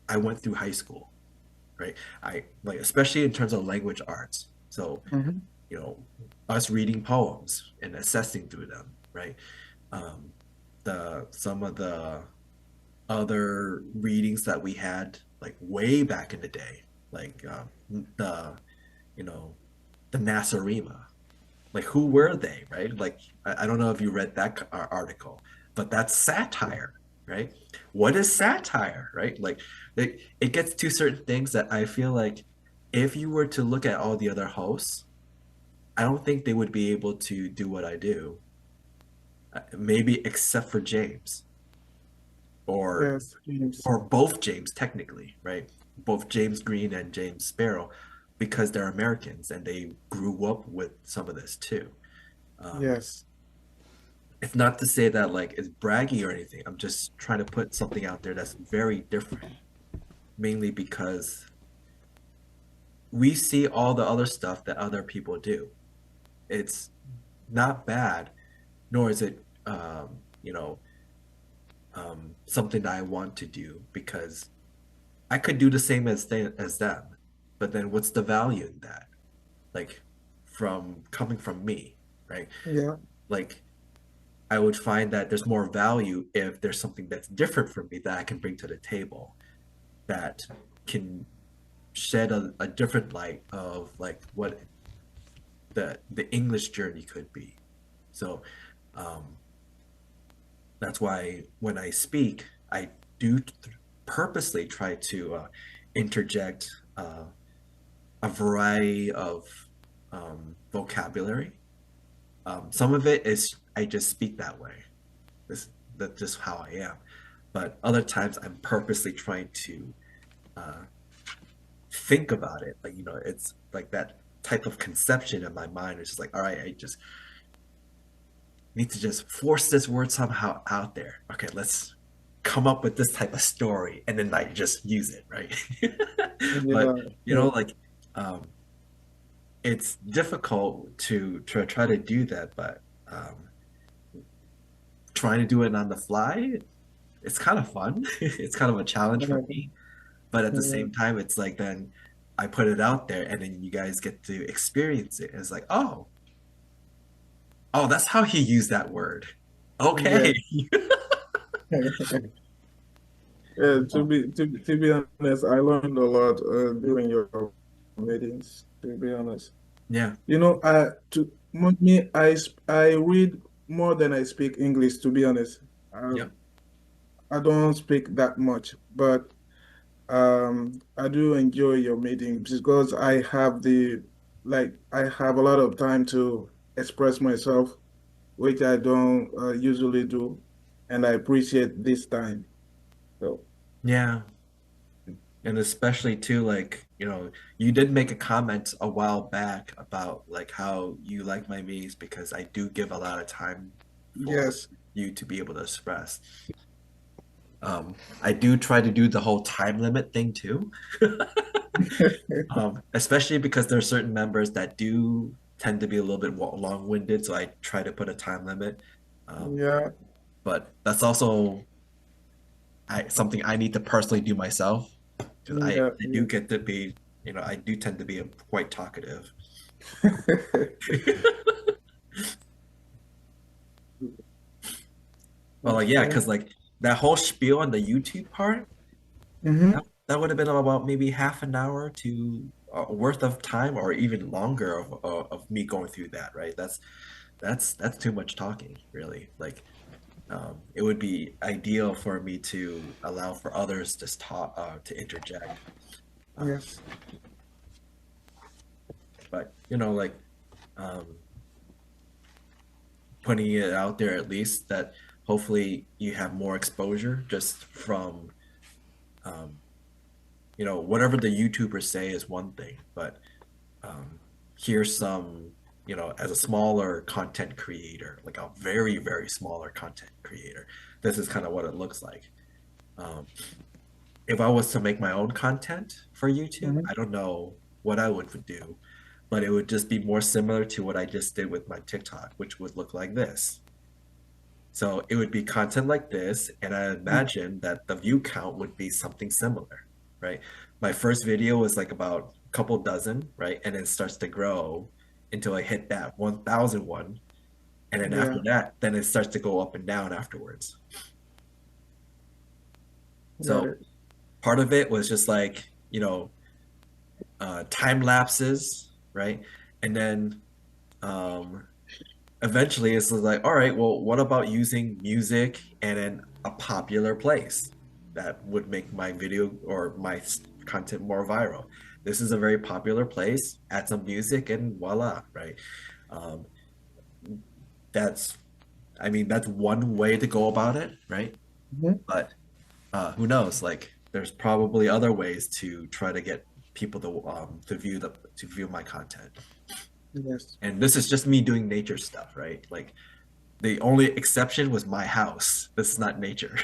I went through high school, right? I like especially in terms of language arts. So, Mhm. you know, us reading poems and assessing through them, right? Um, the some of the other readings that we had like way back in the day, like the you know the Nasarima. Like who were they, right? Like I don't know if you read that article, but that's satire, right? What is satire, right? Like it gets to certain things that I feel like if you were to look at all the other hosts, I don't think they would be able to do what I do. Maybe except for James or Yes. James. or both James technically, right? Both James Green and James Sparrow, because they're Americans and they grew up with some of this too. Um, Yes. it's not to say that like it's braggy or anything. I'm just trying to put something out there that's very different, mainly because we see all the other stuff that other people do. It's not bad, nor is it, you know, something that I want to do because I could do the same as them, but then what's the value in that? Like, from coming from me, right? Yeah. Like, I would find that there's more value if there's something that's different from me that I can bring to the table that can shed a different light of like what the English journey could be. So um, that's why when I speak, I do purposely try to interject a variety of vocabulary. Some of it is I just speak that way. That's just how I am. But other times I'm purposely trying to uh, think about it. Like, it's like that type of conception in my mind. It's just like, all right, I just need to just force this word somehow out there. Okay, let's come up with this type of story and then like just use it, right? But Yeah. Yeah. like um, it's difficult to try to do that, but trying to do it on the fly, it's kind of fun. It's kind of a challenge for me, but at the Yeah. same time, it's like then I put it out there, and then you guys get to experience it. And it's like, oh, that's how he used that word. Okay. Yes. Yeah, to be honest, I learned a lot during your meetings. To be honest, Yeah. I read more than I speak English. To be honest, Yep. I don't speak that much, but I do enjoy your meetings because I have a lot of time to express myself, which I don't usually do, and I appreciate this time. So Yeah. And especially too, like, you did make a comment a while back about like how you like my memes because I do give a lot of time for yes. you to be able to express. I do try to do the whole time limit thing too. Especially because there are certain members that do tend to be a little bit long-winded, so I try to put a time limit. Um, Yeah, but that's also something I need to personally do myself because I, yeah, I do get to be, I do tend to be quite talkative. Well, like, yeah, because like that whole spiel on the YouTube part, hmm that would have been about maybe half an hour to worth of time or even longer of me going through that, right? That's too much talking, really. Like, it would be ideal for me to allow for others to talk, to interject. Yes. But you know, like um, putting it out there at least that hopefully you have more exposure just from um, you know, whatever the YouTubers say is one thing, but here's some, you know, as a smaller content creator, like a very, very smaller content creator, this is kind of what it looks like. Um, if I was to make my own content for YouTube, Mhm. I don't know what I would do, but it would just be more similar to what I just did with my TikTok, which would look like this. So it would be content like this, and I imagine that the view count would be something similar, right? My first video was like about a couple dozen, right? And it starts to grow until I hit that 1,001. And then after Yeah. that, then it starts to go up and down afterwards. Got So it. part of it was just like, you know, time lapses, right? And then um, eventually it's like, all right, well, what about using music and in a popular place that would make my video or my content more viral? This is a very popular place, add some music and voila, right? Um, that's, I mean, that's one way to go about it, right? Mhm. But who knows? Like, there's probably other ways to try to get people to view my content. Yes. And this is just me doing nature stuff, right? Like, the only exception was my house. This is not nature.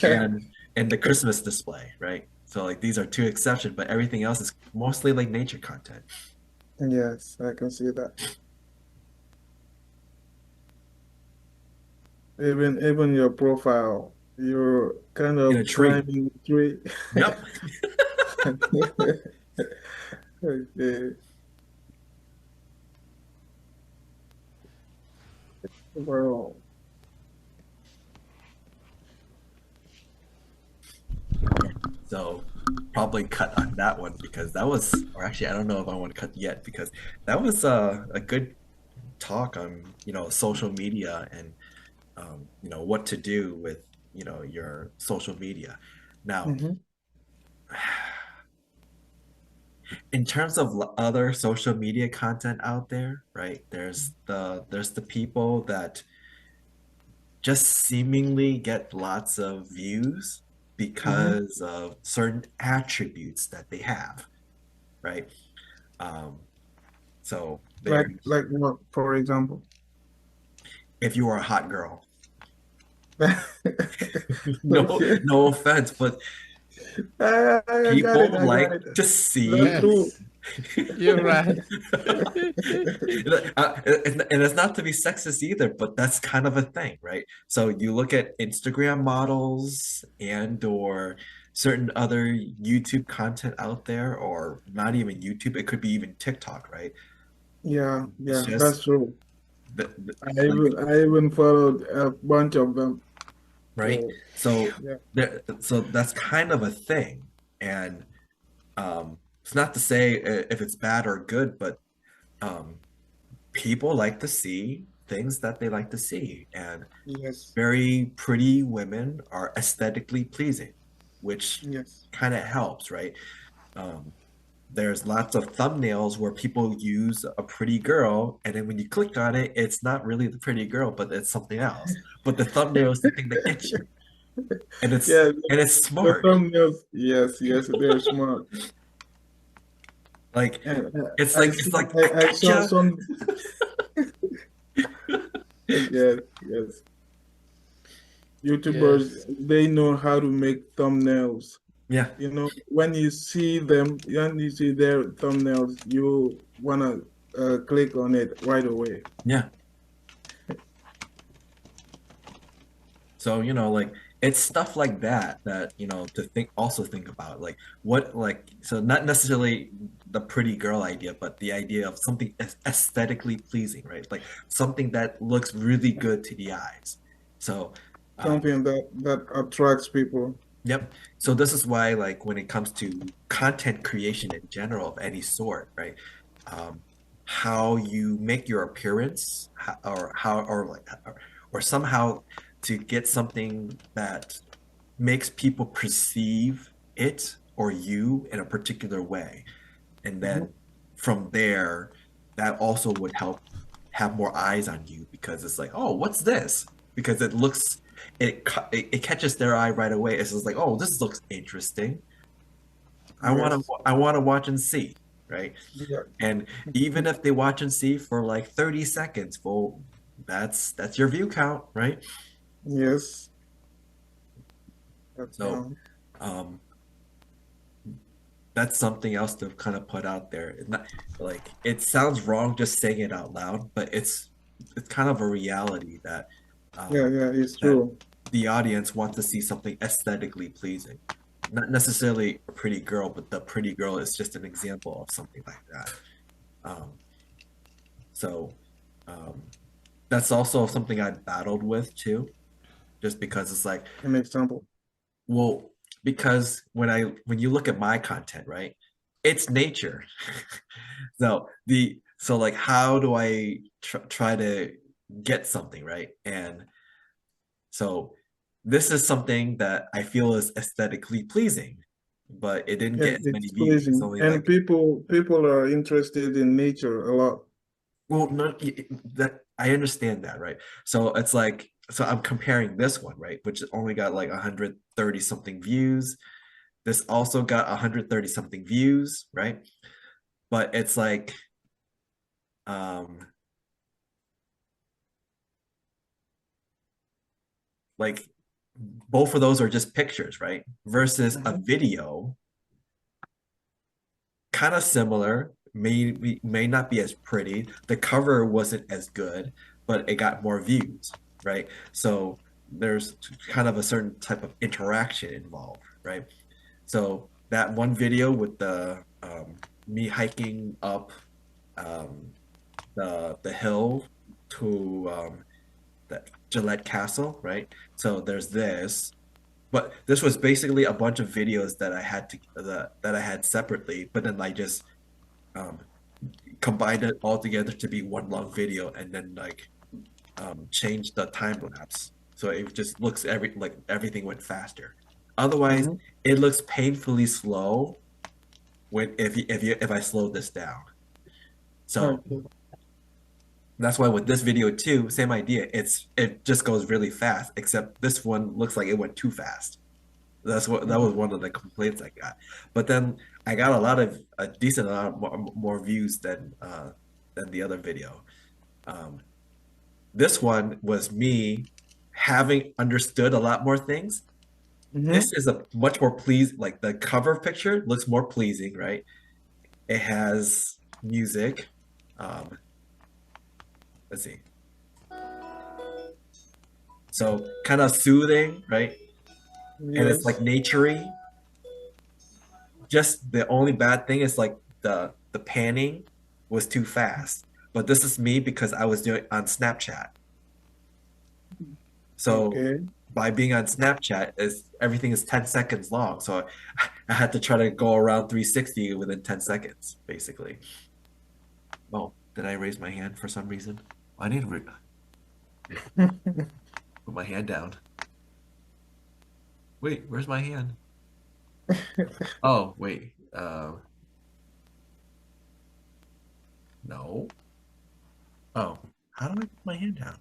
and and the Christmas display, right? So like these are two exceptions, but everything else is mostly like nature content. Yes, I can see that. Even your profile, you're kind In a of tree. climbing the tree. Yep. Okay. Well, So probably cut on that one because that was, or actually I don't know if I want to cut yet because that was a good talk on, you know, social media and you know what to do with, you know, your social media. Now, mhm, in terms of other social media content out there, right? There's the people that just seemingly get lots of views mhm. because of certain attributes that they have, right? Um, so there, Like what, for example? if you are a hot girl, no, Okay. no offense, but I got it. people I got like it. to That's see. true. Yes, you're right. And it's not to be sexist either, but that's kind of a thing, right? So you look at Instagram models and or certain other YouTube content out there, or not even YouTube, it could be even TikTok, right? Yeah, It's yeah, just that's true. like I even followed a bunch of them. right. So So yeah. so that's kind of a thing, and it's not to say if it's bad or good, but um, people like to see things that they like to see, and Yes. very pretty women are aesthetically pleasing, which Yes. kind of helps, right? Um, there's lots of thumbnails where people use a pretty girl, and then when you click on it, it's not really the pretty girl, but it's something else. But the thumbnail is the thing that gets you, Yeah, and it's the smart. thumbnails. Yes, yes, they're smart. Like And it's like I I saw gotcha. some. Yes, yes. YouTubers, Yes, they know how to make thumbnails. Yeah, You know, when you see them, when you see their thumbnails, you wanna click on it right away. yeah. So, you know, like it's stuff like that that, you know, to think about like what like so not necessarily the pretty girl idea, but the idea of something aesthetically pleasing, right? Like something that looks really good to the eyes. So, um, Something that attracts people. yep. So this is why like when it comes to content creation in general of any sort, right? Um, how you make your appearance or like or somehow to get something that makes people perceive it or you in a particular way. And then from there, that also would help have more eyes on you because it's like, oh, what's this? Because it looks, it catches their eye right away. It's just like, oh, this looks interesting. Yes. I want to watch and see, right? Yeah. And even if they watch and see for like 30 seconds, well, that's your view count, right? Yes. That's So, um, that's something else to kind of put out there. It's not like it sounds wrong just saying it out loud, but it's kind of a reality that yeah, it's that true. the audience wants to see something aesthetically pleasing. Not necessarily a pretty girl, but the pretty girl is just an example of something like that. Um, so um, that's also something I battled with too, just because it's like, An example. well, because when you look at my content, right, it's nature. So like how do I try to get something, right? And so this is something that I feel is aesthetically pleasing, but it didn't Yeah, get as many it's views. It's pleasing. only And like, people are interested in nature a lot. well, no, that I understand that, right? So it's like, so I'm comparing this one, right, which only got like 130 something views. This also got 130 something views, right? But it's um like both of those are just pictures, right? Versus a video, kind of similar, may not be as pretty. The cover wasn't as good, but it got more views, right? So there's kind of a certain type of interaction involved, right? So that one video with the me hiking up um, the hill to the Gillette Castle, right? So there's this, but this was basically a bunch of videos that I had that I had separately, but then I just um, combined it all together to be one long video, and then like changed the time lapse, so it just looks like everything went faster. Otherwise, Mhm. it looks painfully slow when if I slow this down. So Okay. that's why with this video too, same idea. It just goes really fast, except this one looks like it went too fast. That was one of the complaints I got. But then I got a decent amount more views than the other video. Um, this one was me having understood a lot more things. This Mhm. is a much more pleasing, like the cover picture looks more pleasing, right? It has music. Um, let's see. So kind of soothing, right? And it's like Yes. naturey. Just the only bad thing is like the panning was too fast. But this is me because I was doing on Snapchat. So Okay. by being on Snapchat, is everything is 10 seconds long. So I had to try to go around 360 within 10 seconds, basically. Oh, did I raise my hand for some reason? I need to put my hand down. Wait, where's my hand? Oh, wait. No. Oh, how do I put my hand down?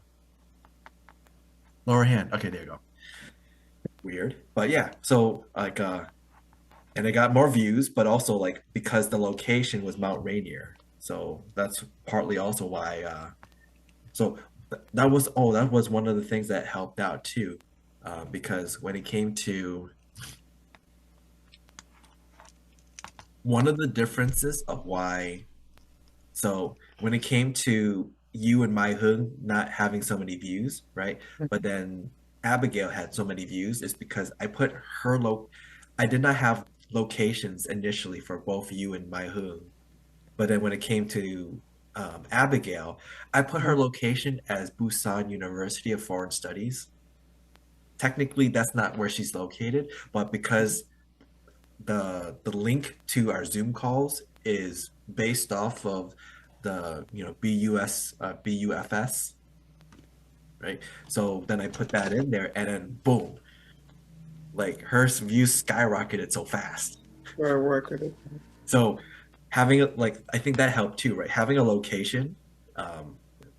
Lower hand. Okay, there you go. Weird. But yeah, so like and it got more views, but also like because the location was Mount Rainier. So that's partly also why so that was one of the things that helped out too. Because when it came to one of the differences of why, so when it came to you and Mai Hung not having so many views, right? But then Abigail had so many views is because I did not have locations initially for both you and Mai Hung. But then when it came to Abigail, I put her location as Busan University of Foreign Studies. Technically, that's not where she's located, but because the link to our Zoom calls is based off of the BUFS, right? So then I put that in there, and then boom, like her views skyrocketed so fast. I work at it. So having I think that helped too, right? Having a location,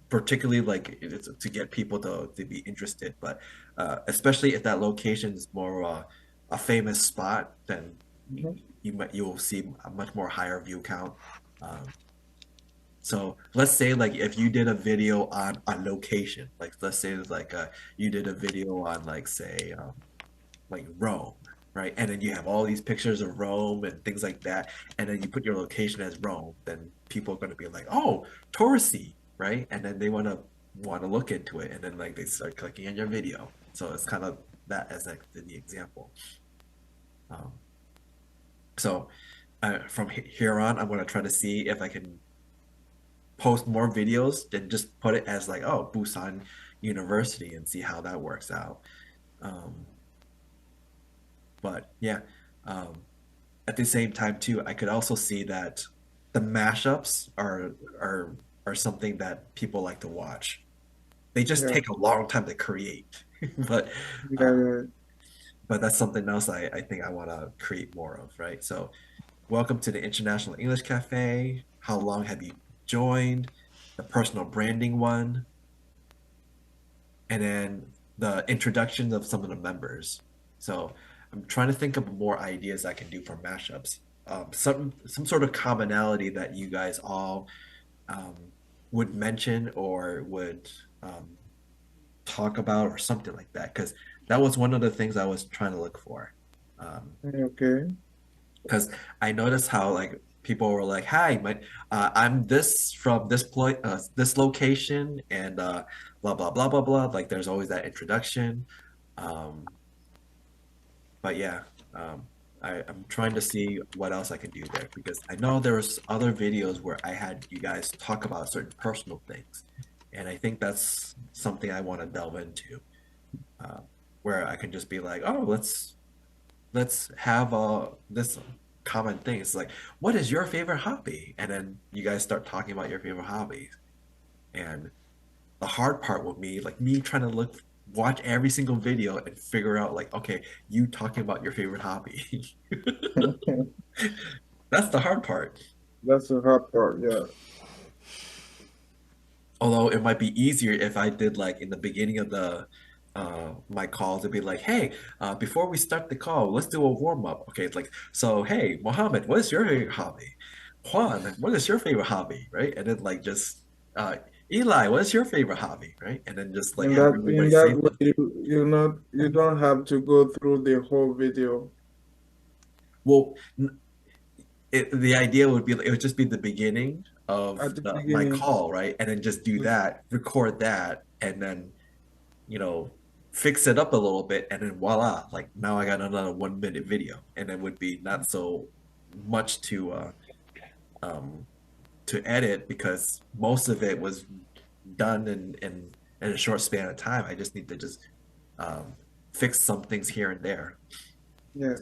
particularly like it's to get people to be interested, but especially if that location is more a famous spot, then Mhm. you will see a much more higher view count. Um, so let's say like if you did a video on location, like let's say it's like you did a video on like say like Rome, right? And then you have all these pictures of Rome and things like that, and then you put your location as Rome, then people are going to be like, "Oh, touristy," right? And then they want to look into it, and then like they start clicking on your video. So it's kind of that as like the example. Um, so from here on, I'm going to try to see if I can post more videos than just put it as like, oh, Busan University and see how that works out. Um, but yeah, um, at the same time too, I could also see that the mashups are something that people like to watch. They just Yeah. take a long time to create, but Yeah, yeah. but that's something else I think I want to create more of, right? So, welcome to the International English Cafe. How long have you joined? The personal branding one, and then the introduction of some of the members. So I'm trying to think of more ideas I can do for mashups. Some sort of commonality that you guys all um, would mention or would um, talk about or something like that. Because that was one of the things I was trying to look for. Okay. Because I noticed how like people were like, "Hi, I'm this from this location, and blah blah blah blah blah." Like, there's always that introduction. Um, but yeah, I'm trying to see what else I can do there because I know there was other videos where I had you guys talk about certain personal things, and I think that's something I want to delve into, uh, where I can just be like, "Oh, let's have this common thing. It's like, what is your favorite hobby? And then you guys start talking about your favorite hobbies. And the hard part with me, like me trying to watch every single video and figure out like, okay, you talking about your favorite hobby. That's the hard part. That's the hard part. Yeah. Although it might be easier if I did like in the beginning of the my call to be like, hey, before we start the call, let's do a warm up. Okay, it's like, so hey, Mohammed, what is your favorite hobby? Juan, what is your favorite hobby? Right, and then like just uh, Eli, what is your favorite hobby? Right, and then just like In have in everybody that say way, something. you don't have to go through the whole video Well, the idea would be it would just be the beginning of at the my beginning. call, right, and then just do that, record that, and then fix it up a little bit, and then voila, like now I got another 1 minute video, and it would be not so much um, to edit because most of it was done in a short span of time. I just need to just um, fix some things here and there. Yes.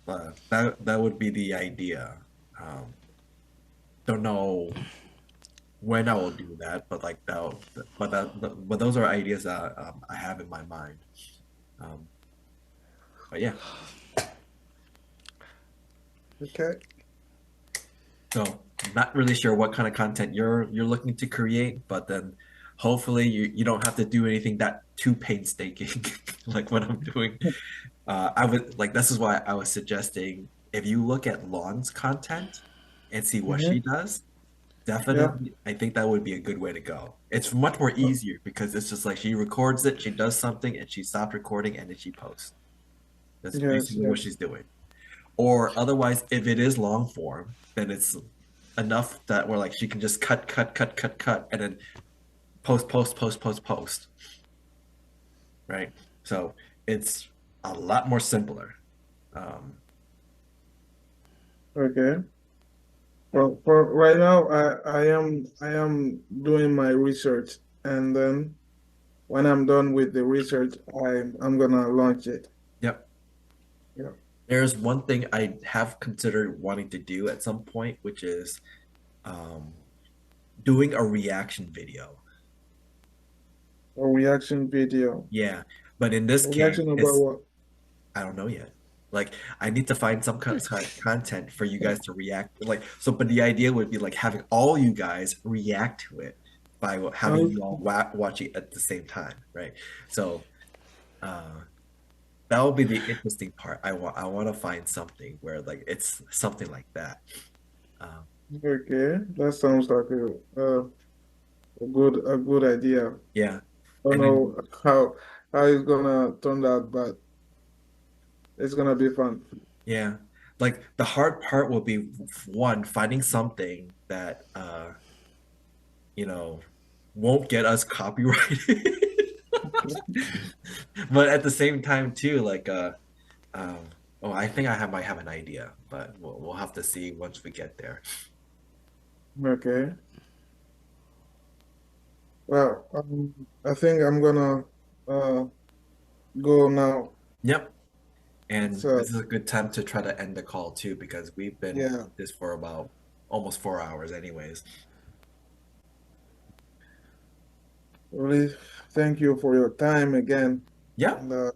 That would be the idea. Don't know when I will do that, but like but those are ideas that I have in my mind. Um, but yeah, Okay. so I'm not really sure what kind of content you're looking to create, but then hopefully you don't have to do anything that too painstaking like what I'm doing. I would like this is why I was suggesting if you look at Lon's content and see what Mm-hmm. she does, Yeah. definitely I think that would be a good way to go. It's much more easier because it's just like she records it, she does something, and she stops recording, and then she posts. That's Yes. basically what Yes. she's doing. Or otherwise, if it is long form, then it's enough that we're like she can just cut, and then post, right? So it's a lot more simpler. Um, Okay. Well, for right now, I am doing my research, and then when I'm done with the research, I'm gonna launch it. yep. Yeah. There's one thing I have considered wanting to do at some point, which is um, doing a reaction video. A reaction video. Yeah, but in this A case, reaction about it's what? I don't know yet. Like I need to find some kind of content for you guys to react. Like so, but the idea would be like having all you guys react to it by having you all watch it at the same time, right? So that will be the interesting part. I want to find something where like it's something like that. Okay, that sounds like a good idea. Yeah. I don't And then, know how it's gonna turn out, but it's gonna be fun. yeah, like the hard part will be one, finding something that you know, won't get us copyrighted. But at the same time too, like oh, I think might have an idea, but we'll have to see once we get there. Okay. Well, I think I'm gonna go now. Yep. And So this is a good time to try to end the call too, because we've been yeah, this for about almost 4 hours anyways. really, thank you for your time again, Yeah. and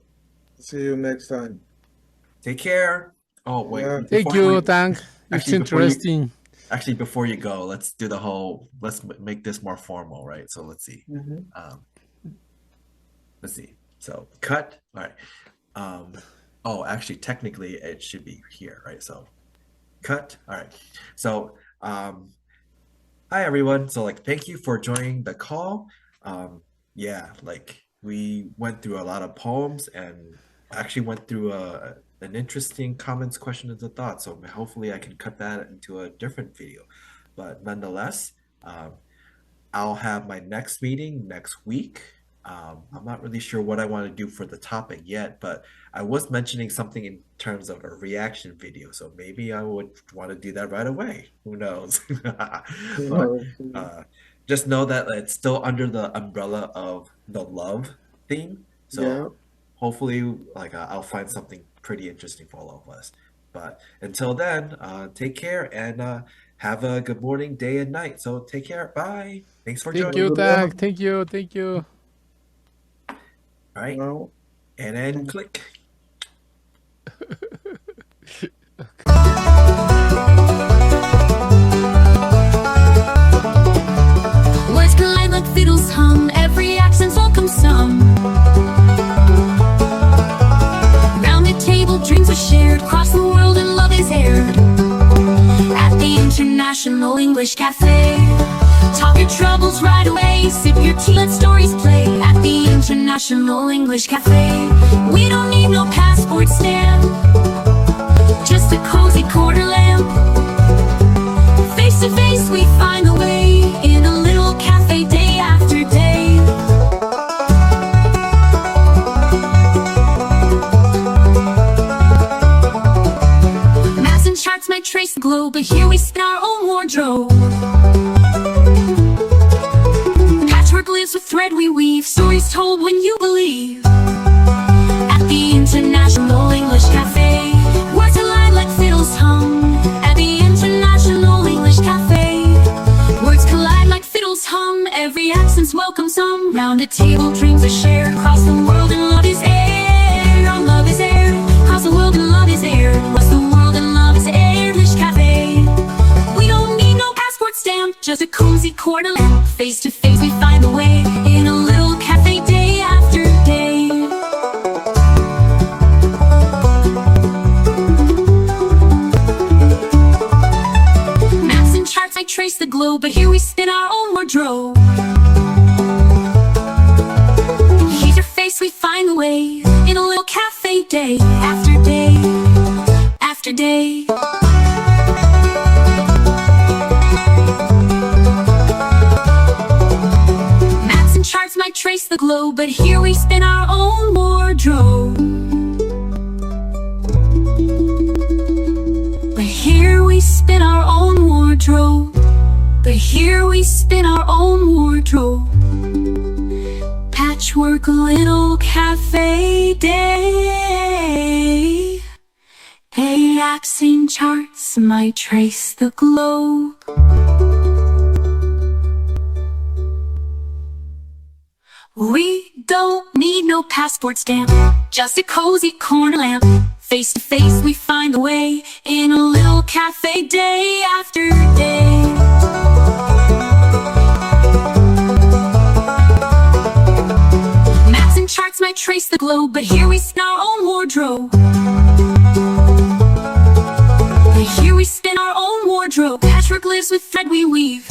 see you next time. Take care. Oh, wait. Yeah. Thank before you, Thanh. It's actually, interesting. before you go, let's do let's make this more formal, right? So let's see. Mhm. Let's see. So cut. All right. Oh, actually, technically it should be here, right? So cut. All right. So, hi everyone. So like, thank you for joining the call. Yeah, like we went through a lot of poems and actually went through an interesting comments, questions, and thoughts. So hopefully I can cut that into a different video. But nonetheless, I'll have my next meeting next week. I'm not really sure what I want to do for the topic yet, but I was mentioning something in terms of a reaction video. So maybe I would want to do that right away. Who knows? But just know that it's still under the umbrella of the love theme. So Yeah. hopefully, like I'll find something pretty interesting for all of us. But until then, take care and have a good morning, day, and night. So take care. Bye. Thanks for Thank joining. you, Good Thanh. luck. Thank you. Thank you. All right. Well, And then click. Words collide like fiddles hum, every accent's welcome some. Round the table, dreams are shared, across the world and love is aired. At the International English Cafe, talk your troubles right away, sip your tea, let stories play. At the International English Cafe, we don't need no passport stamp, just a cozy quarter lamp. Face to face we find a way, in a little cafe day after day. Maps and charts might trace the globe, but here we spin our own wardrobe. Patchwork lives with thread we weave, stories told when you believe. At the International English Cafe, words align like fiddles hum. At the International English Cafe, words collide like fiddles hum. Every accent's welcome some. Round a table, dreams are shared, across the world and love is aired. Our love is aired, across the world and love is aired. Across the world and love is aired. English Cafe, we don't need no passport stamp, just a cozy quarter lamp. Face to face we find a way, in a little cafe day after day. Maps and charts might trace the globe, but here we spin our own wardrobe. Here's your face, we find the way, in a little cafe day after day after day. Maps and charts might trace the globe, but here we spin our own wardrobe. But here we spin our own wardrobe. But here we spin our own wardrobe. Patchwork little cafe day. Hey, accent charts might trace the globe. We don't need no passport stamp, just a cozy corner lamp. Face to face we find the way in a little cafe day after day. Maps and charts might trace the globe, but here we spin our own wardrobe. But here we spin our own wardrobe. Patchwork lives with thread we weave.